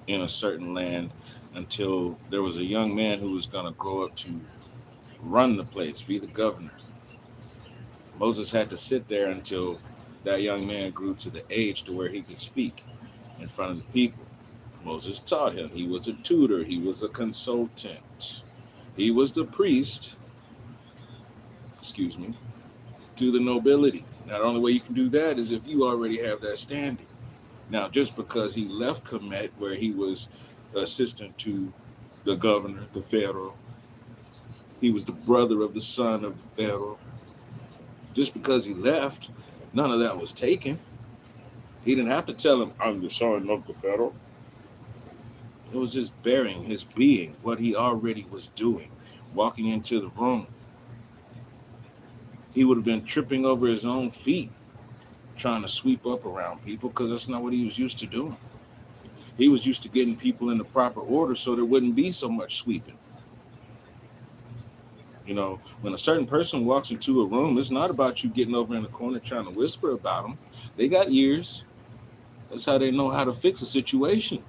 in a certain land until there was a young man who was going to grow up to run the place, be the governor. Moses had to sit there until that young man grew to the age to where he could speak in front of the people. Moses taught him. He was a tutor. He was a consultant. He was the priest, to the nobility. Now, the only way you can do that is if you already have that standing. Now, just because he left Kemet, where he was assistant to the governor, the pharaoh, he was the brother of the son of the pharaoh. Just because he left, none of that was taken. He didn't have to tell him, I'm the son of the pharaoh. It was his bearing, his being, what he already was doing, walking into the room. He would have been tripping over his own feet, trying to sweep up around people, because that's not what he was used to doing. He was used to getting people in the proper order so there wouldn't be so much sweeping. You know, when a certain person walks into a room, it's not about you getting over in the corner trying to whisper about them. They got ears. That's how they know how to fix a situation.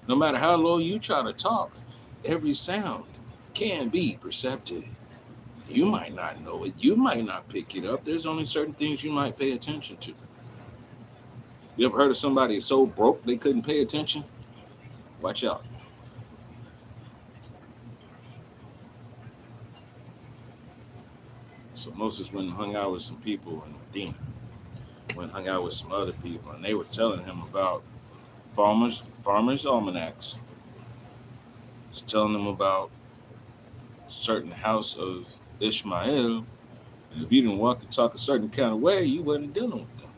No matter how low you try to talk, every sound can be perceptive. You might not know it. You might not pick it up. There's only certain things you might pay attention to. You ever heard of somebody so broke they couldn't pay attention? Watch out. So Moses went and hung out with some people in Medina. Went and hung out with some other people, and they were telling him about farmers' almanacs. Was telling them about certain house of Ishmael, and if you didn't walk and talk a certain kind of way, you wasn't dealing with them.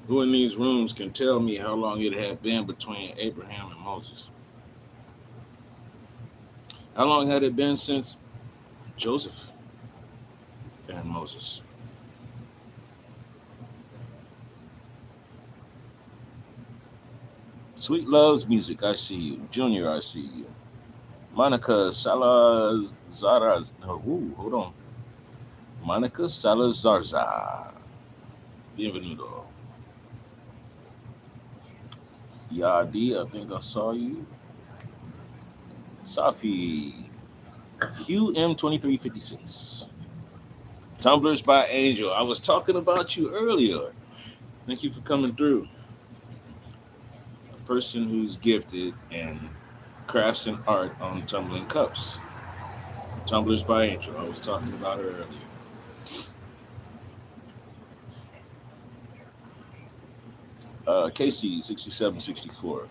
Who in these rooms can tell me how long it had been between Abraham and Moses? How long had it been since Joseph and Moses? Sweet Love's Music, I see you. Junior, I see you. Monica Salazar. Hold on. Monica Salazarza. Bienvenido. Yadi, I think I saw you. Safi. QM2356. Tumblers by Angel. I was talking about you earlier. Thank you for coming through. A person who's gifted and crafts and art on tumbling cups. Tumblers by Angel. I was talking about her earlier. KC 6764.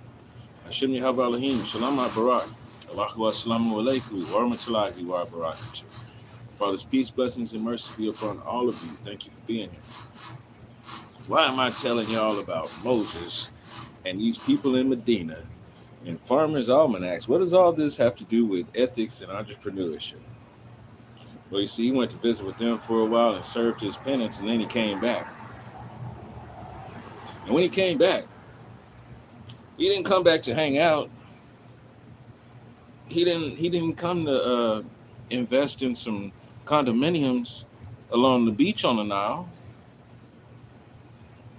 Hashem Yahweh Elohim. Shalom Barak. Allahu Assalamu Alaikum. Wa rahmatullahi wa barakatuh. Father's peace, blessings, and mercy be upon all of you. Thank you for being here. Why am I telling y'all about Moses and these people in Medina and farmers' almanacs? What does all this have to do with ethics and entrepreneurship? Well, you see, he went to visit with them for a while and served his penance, and then he came back. And when he came back, he didn't come back to hang out. He didn't come to invest in some condominiums along the beach on the Nile.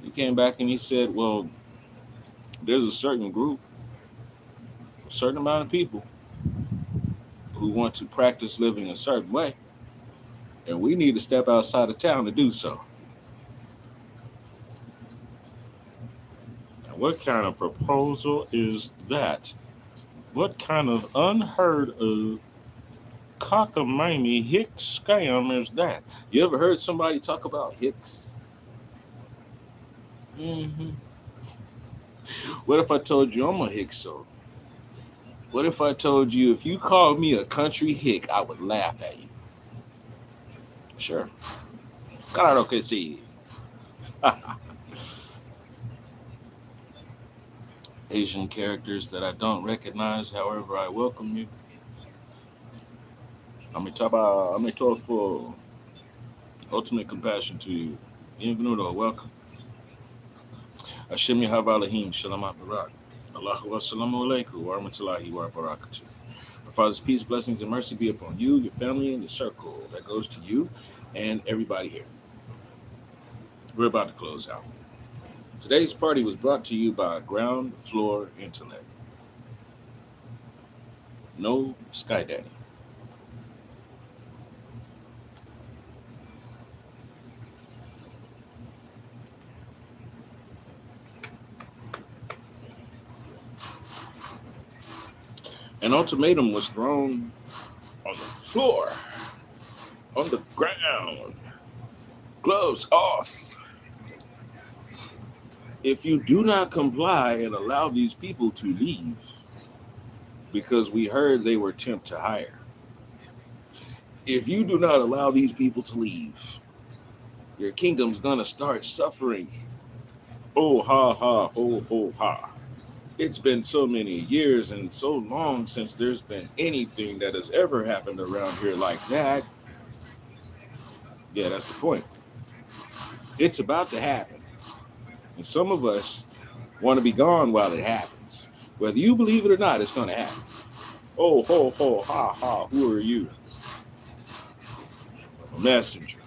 He came back and he said, well, there's a certain group, a certain amount of people who want to practice living a certain way, and we need to step outside of town to do so. Now, what kind of proposal is that? What kind of unheard of cockamamie hick scam is that? You ever heard somebody talk about hicks? Mm-hmm. What if I told you I'm a hick so? What if I told you if you called me a country hick, I would laugh at you? Sure. Claro que sí. Asian characters that I don't recognize, however, I welcome you. Amitabha for ultimate compassion to you. Bienvenuto, welcome. Hashem Yahweh Elohim, Shalom Barak. Allahu Assalamu Alaikum, wa rahmatullahi wa barakatuh. Our Father's peace, blessings, and mercy be upon you, your family, and your circle. That goes to you and everybody here. We're about to close out. Today's party was brought to you by Ground Floor Intellect. No Sky Daddy. An ultimatum was thrown on the floor, on the ground, gloves off. If you do not comply and allow these people to leave, because we heard they were temp to hire, if you do not allow these people to leave, your kingdom's gonna start suffering. Oh, ha, ha, ho, ho, ha. It's been so many years and so long since there's been anything that has ever happened around here like that. Yeah, that's the point. It's about to happen. And some of us want to be gone while it happens. Whether you believe it or not, it's going to happen. Oh, ho, ho, ha, ha, who are you? A messenger.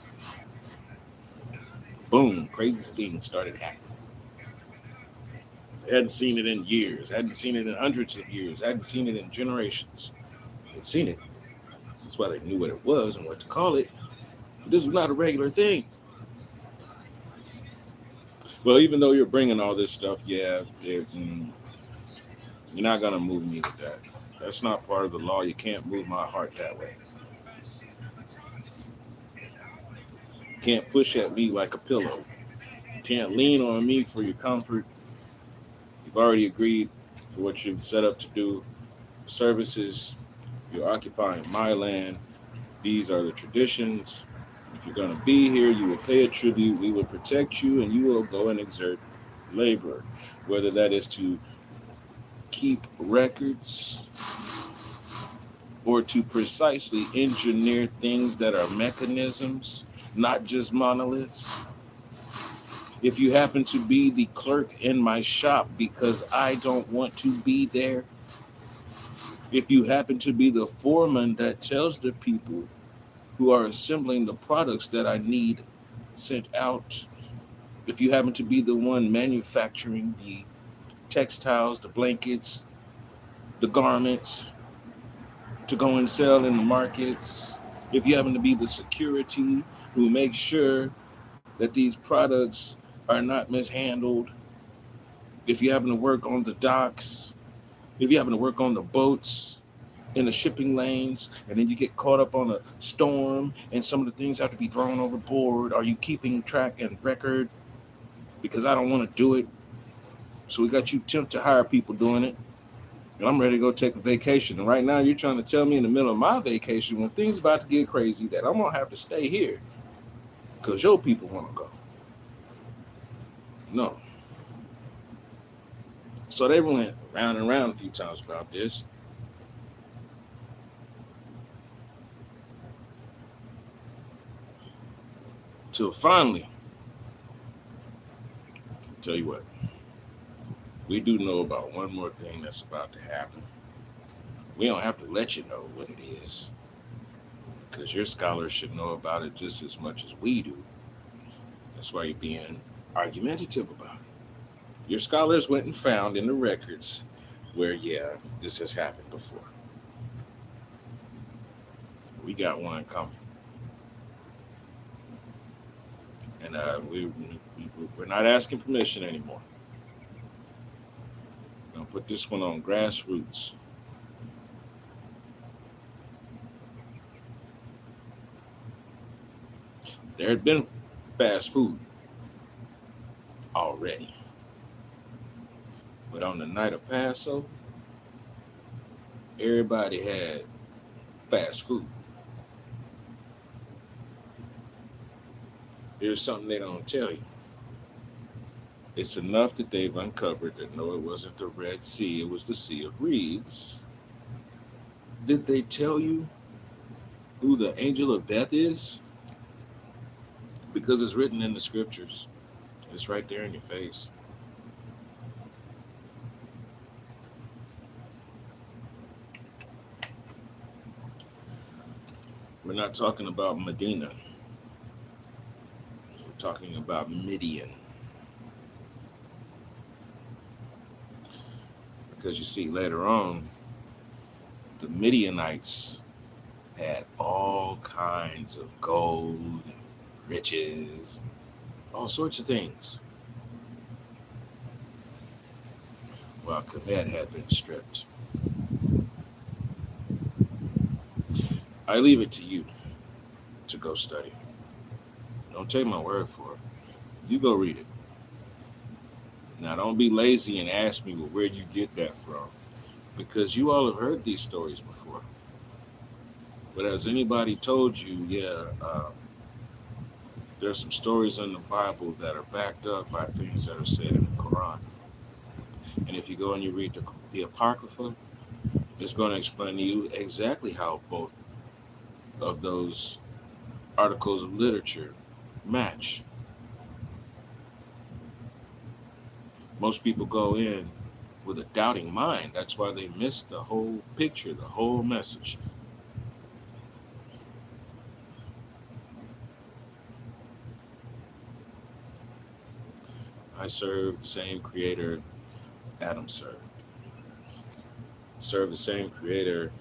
Boom, crazy things started happening. Hadn't seen it in years, hadn't seen it in hundreds of years, hadn't seen it in generations. They'd seen it. That's why they knew what it was and what to call it. But this was not a regular thing. Well, even though you're bringing all this stuff, yeah, you're not going to move me with that. That's not part of the law. You can't move my heart that way. You can't push at me like a pillow. You can't lean on me for your comfort. You've already agreed for what you've set up to do. Services, you're occupying my land. These are the traditions. If you're going to be here, you will pay a tribute. We will protect you, and you will go and exert labor, whether that is to keep records or to precisely engineer things that are mechanisms, not just monoliths. If you happen to be the clerk in my shop because I don't want to be there, if you happen to be the foreman that tells the people who are assembling the products that I need sent out, if you happen to be the one manufacturing the textiles, the blankets, the garments to go and sell in the markets, if you happen to be the security who make sure that these products are not mishandled. If you happen to work on the docks, if you happen to work on the boats, in the shipping lanes, and then you get caught up on a storm and some of the things have to be thrown overboard, are you keeping track and record? Because I don't want to do it. So we got you temp to hire people doing it. And I'm ready to go take a vacation. And right now you're trying to tell me in the middle of my vacation when things about to get crazy that I'm going to have to stay here because your people want to go. No. So they went round and round a few times about this. Till finally, tell you what, we do know about one more thing that's about to happen. We don't have to let you know what it is because your scholars should know about it just as much as we do. That's why you're being argumentative about it. Your scholars went and found in the records where, yeah, this has happened before. We got one coming. And we're not asking permission anymore. We're going to put this one on grassroots. There had been fast food already. But on the night of Passover, everybody had fast food. Here's something they don't tell you. It's enough that they've uncovered that no, it wasn't the Red Sea, it was the Sea of Reeds. Did they tell you who the angel of death is? Because it's written in the scriptures. It's right there in your face. We're not talking about Medina. We're talking about Midian. Because you see, later on, the Midianites had all kinds of gold, riches, all sorts of things. While Kemet had been stripped. I leave it to you to go study. Don't take my word for it. You go read it. Now, don't be lazy and ask me, well, where you get that from? Because you all have heard these stories before. But has anybody told you, there's some stories in the Bible that are backed up by things that are said in the Quran. And if you go and you read the Apocrypha, it's going to explain to you exactly how both of those articles of literature match. Most people go in with a doubting mind. That's why they miss the whole picture, the whole message. I serve the same creator Adam served. Serve the same creator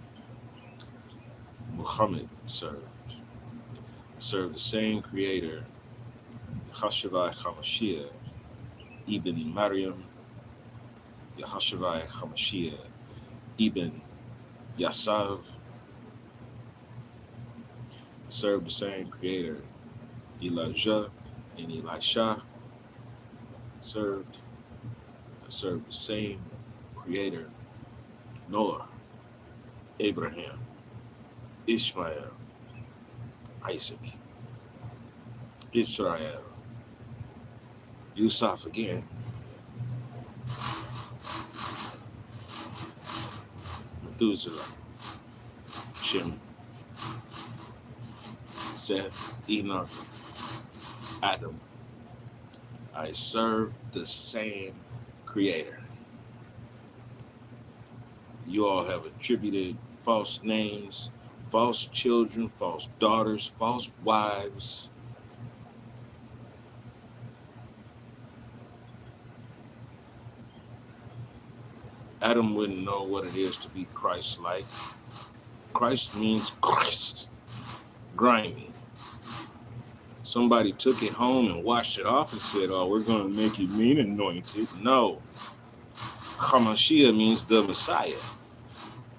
Muhammad served. Serve the same creator Yahshua HaMashiach Ibn Maryam, Yahshua HaMashiach Ibn Yasav. Serve the same creator Elijah and Elisha served. I serve the same creator Noah, Abraham, Ishmael, Isaac, Israel, Yusuf again, Methuselah, Shem, Seth, Enoch, Adam. I serve the same creator. You all have attributed false names, false children, false daughters, false wives. Adam wouldn't know what it is to be Christ-like. Christ means Christ, grimy. Somebody took it home and washed it off and said, "Oh, we're going to make it mean anointed." No, Hamashiach means the Messiah.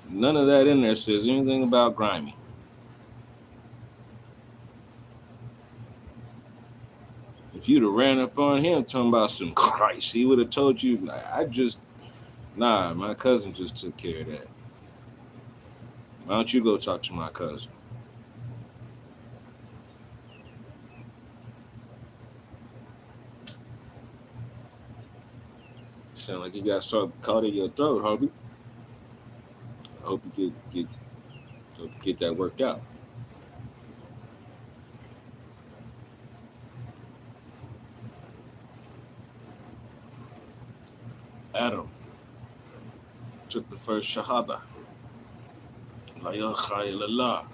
None of that in there says anything about grimy. If you'd have ran up on him talking about some Christ, he would have told you, my cousin just took care of that. Why don't you go talk to my cousin? Sound like you got something caught in your throat, Hobie. I hope you get that worked out. Adam took the first Shahada. La ilaha illallah.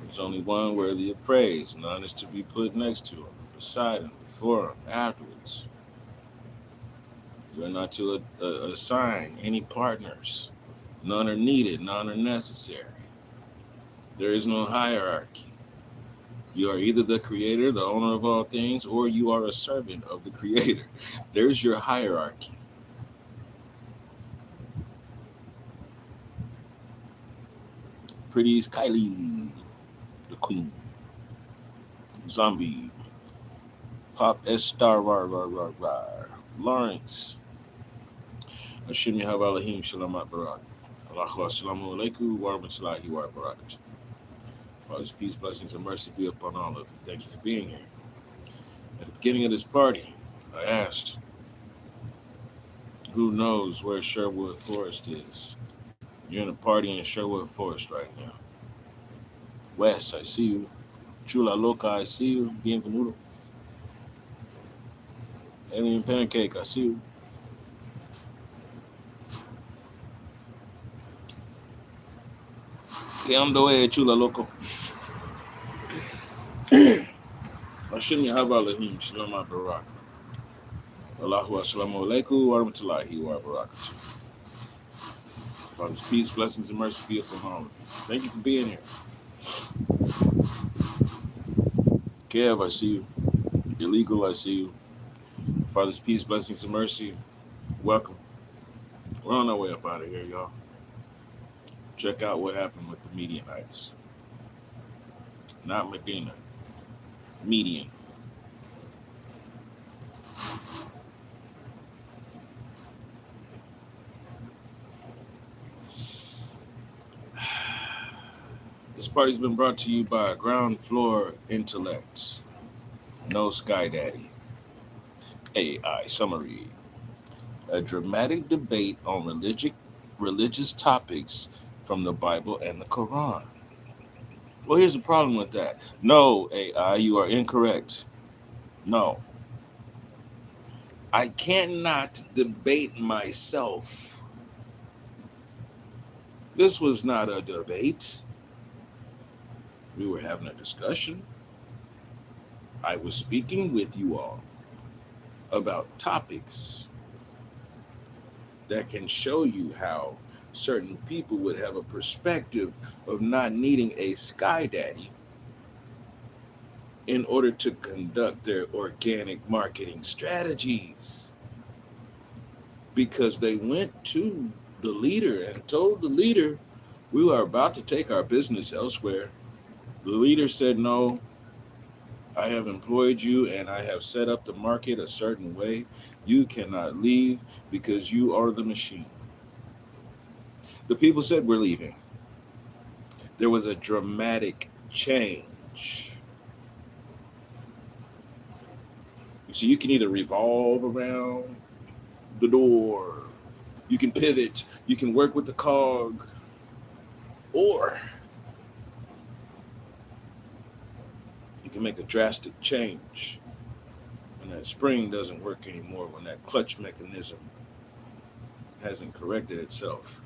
There's only one worthy of praise. None is to be put next to him, beside him, before him, afterwards. You are not to assign any partners. None are needed. None are necessary. There is no hierarchy. You are either the creator, the owner of all things, or you are a servant of the creator. There's your hierarchy. Pretty Kylie, the queen. Zombie. Pop S Star Lawrence. Hashim Yahab Alahim Shalamat Barak. Allahu Assalamu alaikum wa rahmatullahi wa barakatuh. Father's peace, blessings, and mercy be upon all of you. Thank you for being here. At the beginning of this party, I asked, who knows where Sherwood Forest is? You're in a party in Sherwood Forest right now. Wes, I see you. Chula Loca, I see you. Bienvenido. Alien Pancake, I see you. ¿Qué ando Chula Loco? Hashim Yahab Alahim Shalom Barak. Allahu Assalamu alaikum wa rahmatullahi wa barakatuh. Father's peace, blessings, and mercy be upon all of you. Thank you for being here. Kev, I see you. Illegal, I see you. Father's peace, blessings, and mercy. Welcome. We're on our way up out of here, y'all. Check out what happened with the Medianites. Not Medina. Median. This party's been brought to you by Ground Floor Intellect. No Sky Daddy. AI Summary. A dramatic debate on religious topics from the Bible and the Quran. Well, here's the problem with that. No, AI, you are incorrect. No. I cannot debate myself. This was not a debate. We were having a discussion. I was speaking with you all about topics that can show you how certain people would have a perspective of not needing a sky daddy in order to conduct their organic marketing strategies. Because they went to the leader and told the leader, we are about to take our business elsewhere. The leader said, no, I have employed you and I have set up the market a certain way. You cannot leave because you are the machine. The people said, we're leaving. There was a dramatic change. You see, you can either revolve around the door, you can pivot, you can work with the cog, or you can make a drastic change when that spring doesn't work anymore, when that clutch mechanism hasn't corrected itself.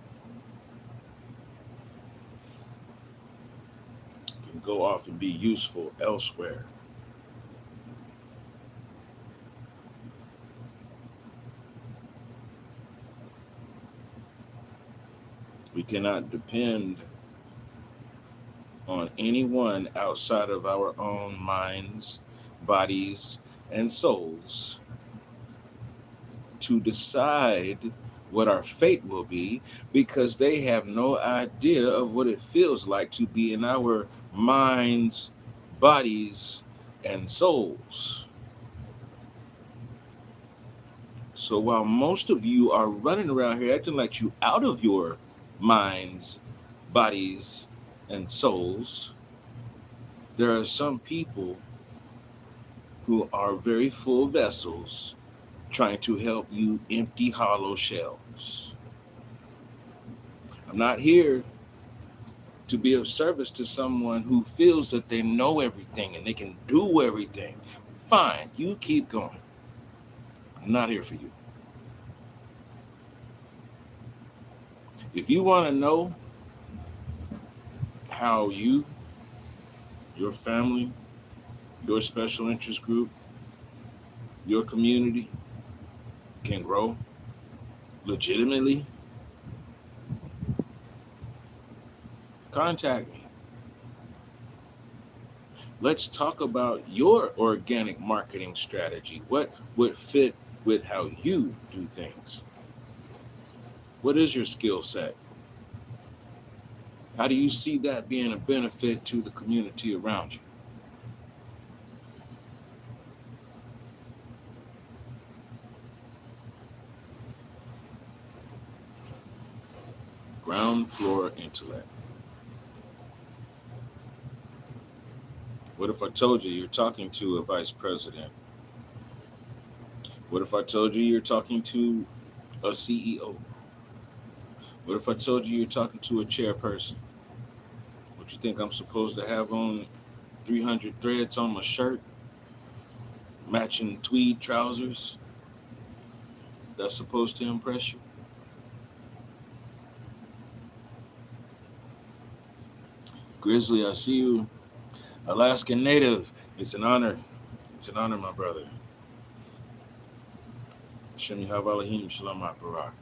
You can go off and be useful elsewhere. We cannot depend on anyone outside of our own minds, bodies, and souls to decide what our fate will be, because they have no idea of what it feels like to be in our minds, bodies, and souls. So while most of you are running around here acting like you out of your minds, bodies, and souls, there are some people who are very full vessels trying to help you empty hollow shells. I'm not here to be of service to someone who feels that they know everything and they can do everything. Fine, you keep going. I'm not here for you. If you want to know how you, your family, your special interest group, your community can grow legitimately, contact me. Let's talk about your organic marketing strategy. What would fit with how you do things? What is your skill set? How do you see that being a benefit to the community around you? Ground floor intellect. What if I told you you're talking to a vice president? What if I told you you're talking to a CEO? What if I told you you're talking to a chairperson? What you think I'm supposed to have on 300 threads on my shirt? Matching tweed trousers? That's supposed to impress you? Grizzly, I see you. Alaskan native. It's an honor. It's an honor, my brother. Shem Yahav Alahim Shalom Barak.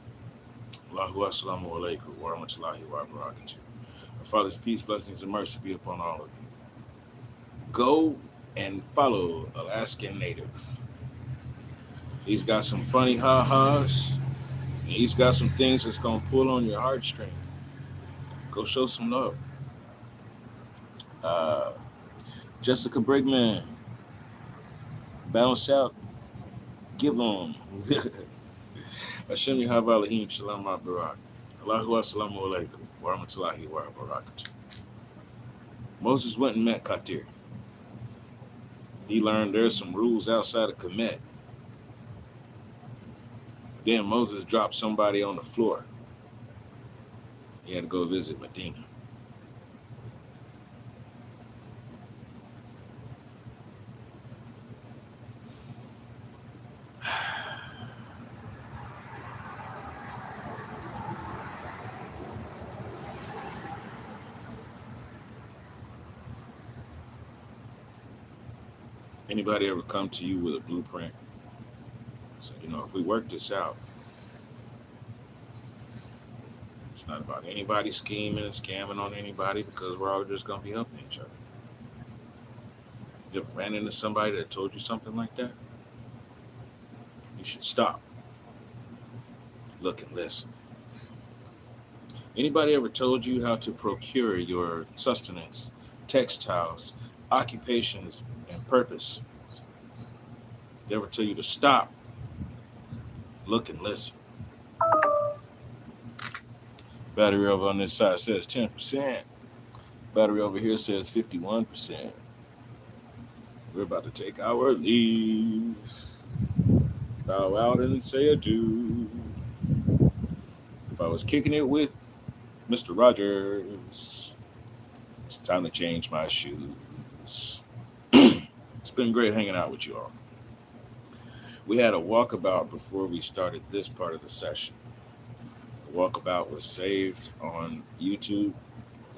Allahu Assalamu Alaikum wa rahmatullahi wa barakatuh. Our Father's peace, blessings, and mercy be upon all of you. Go and follow Alaskan Native. He's got some funny ha-has, and he's got some things that's going to pull on your heartstring. Go show some love. Jessica Brigman, bounce out, give on. Hashem Yahav Alahim Shalom Barak. Allahu Assalamu Alaikum wa rahmatullahi wa barakatuh. Moses went and met Katir. He learned there's some rules outside of Kemet. Then Moses dropped somebody on the floor. He had to go visit Medina. Anybody ever come to you with a blueprint? So, if we work this out, it's not about anybody scheming and scamming on anybody, because we're all just going to be helping each other. You ever ran into somebody that told you something like that? You should stop. Look and listen. Anybody ever told you how to procure your sustenance, textiles, occupations, and purpose? They ever tell you to stop, look and listen? Battery over on this side says 10%. Battery over here says 51%. We're about to take our leave. Bow out and say adieu. If I was kicking it with Mr. Rogers, it's time to change my shoes. It's been great hanging out with you all. We had a walkabout before we started this part of the session. The walkabout was saved on YouTube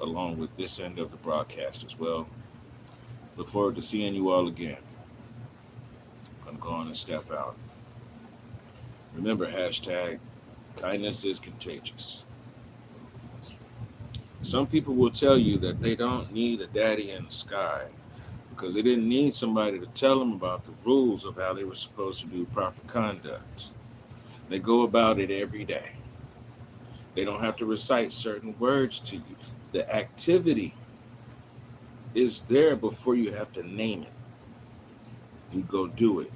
along with this end of the broadcast as well. Look forward to seeing you all again. I'm going to go on and step out. Remember, hashtag kindness is contagious. Some people will tell you that they don't need a daddy in the sky because they didn't need somebody to tell them about the rules of how they were supposed to do proper conduct. They go about it every day. They don't have to recite certain words to you. The activity is there before you have to name it. You go do it.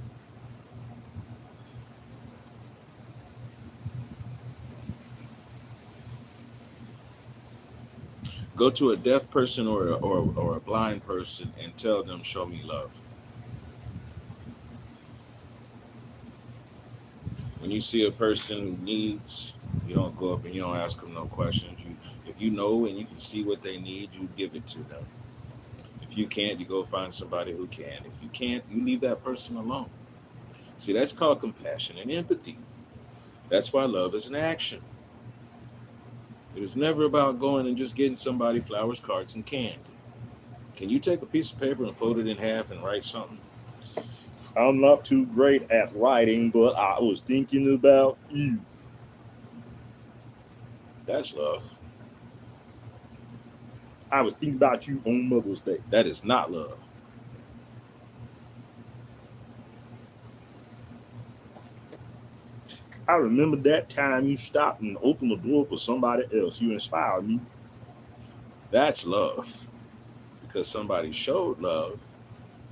Go to a deaf person or a blind person and tell them, show me love. When you see a person who needs, you don't go up and you don't ask them no questions. If you know and you can see what they need, you give it to them. If you can't, you go find somebody who can. If you can't, you leave that person alone. See, that's called compassion and empathy. That's why love is an action. It is never about going and just getting somebody flowers, cards, and candy. Can you take a piece of paper and fold it in half and write something? I'm not too great at writing, but I was thinking about you. That's love. I was thinking about you on Mother's Day. That is not love. I remember that time you stopped and opened the door for somebody else. You inspired me. That's love. Because somebody showed love,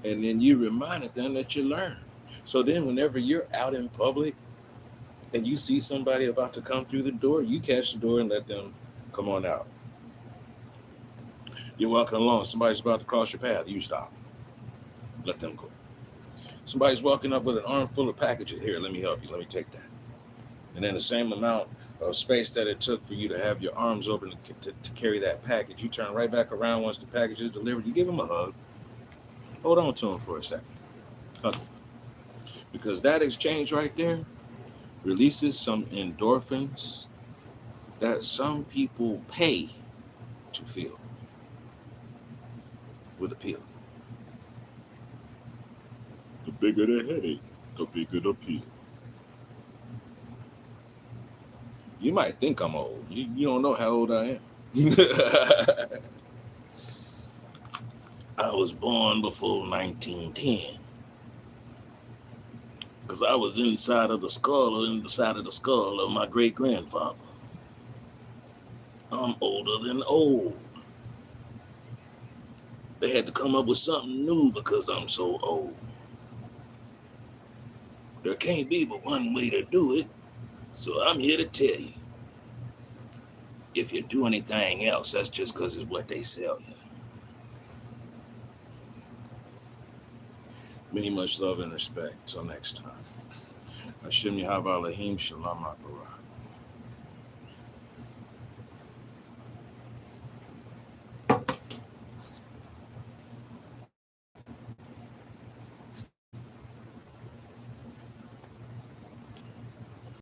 and then you reminded them that you learned. So then whenever you're out in public and you see somebody about to come through the door, you catch the door and let them come on out. You're walking along, somebody's about to cross your path, you stop. Let them go. Somebody's walking up with an armful of packages. Here, let me help you. Let me take that. And then the same amount of space that it took for you to have your arms open to carry that package, you turn right back around once the package is delivered. You give them a hug. Hold on to them for a second. Hug them. Because that exchange right there releases some endorphins that some people pay to feel with a pill. The bigger the headache, the bigger the pill. You might think I'm old. You don't know how old I am. I was born before 1910. Because I was inside of the skull of my great-grandfather. I'm older than old. They had to come up with something new because I'm so old. There can't be but one way to do it. So I'm here to tell you, if you do anything else, that's just because it's what they sell you. Many much love and respect. Till next time. Hashem Yahweh Elohim Shalom Abarah.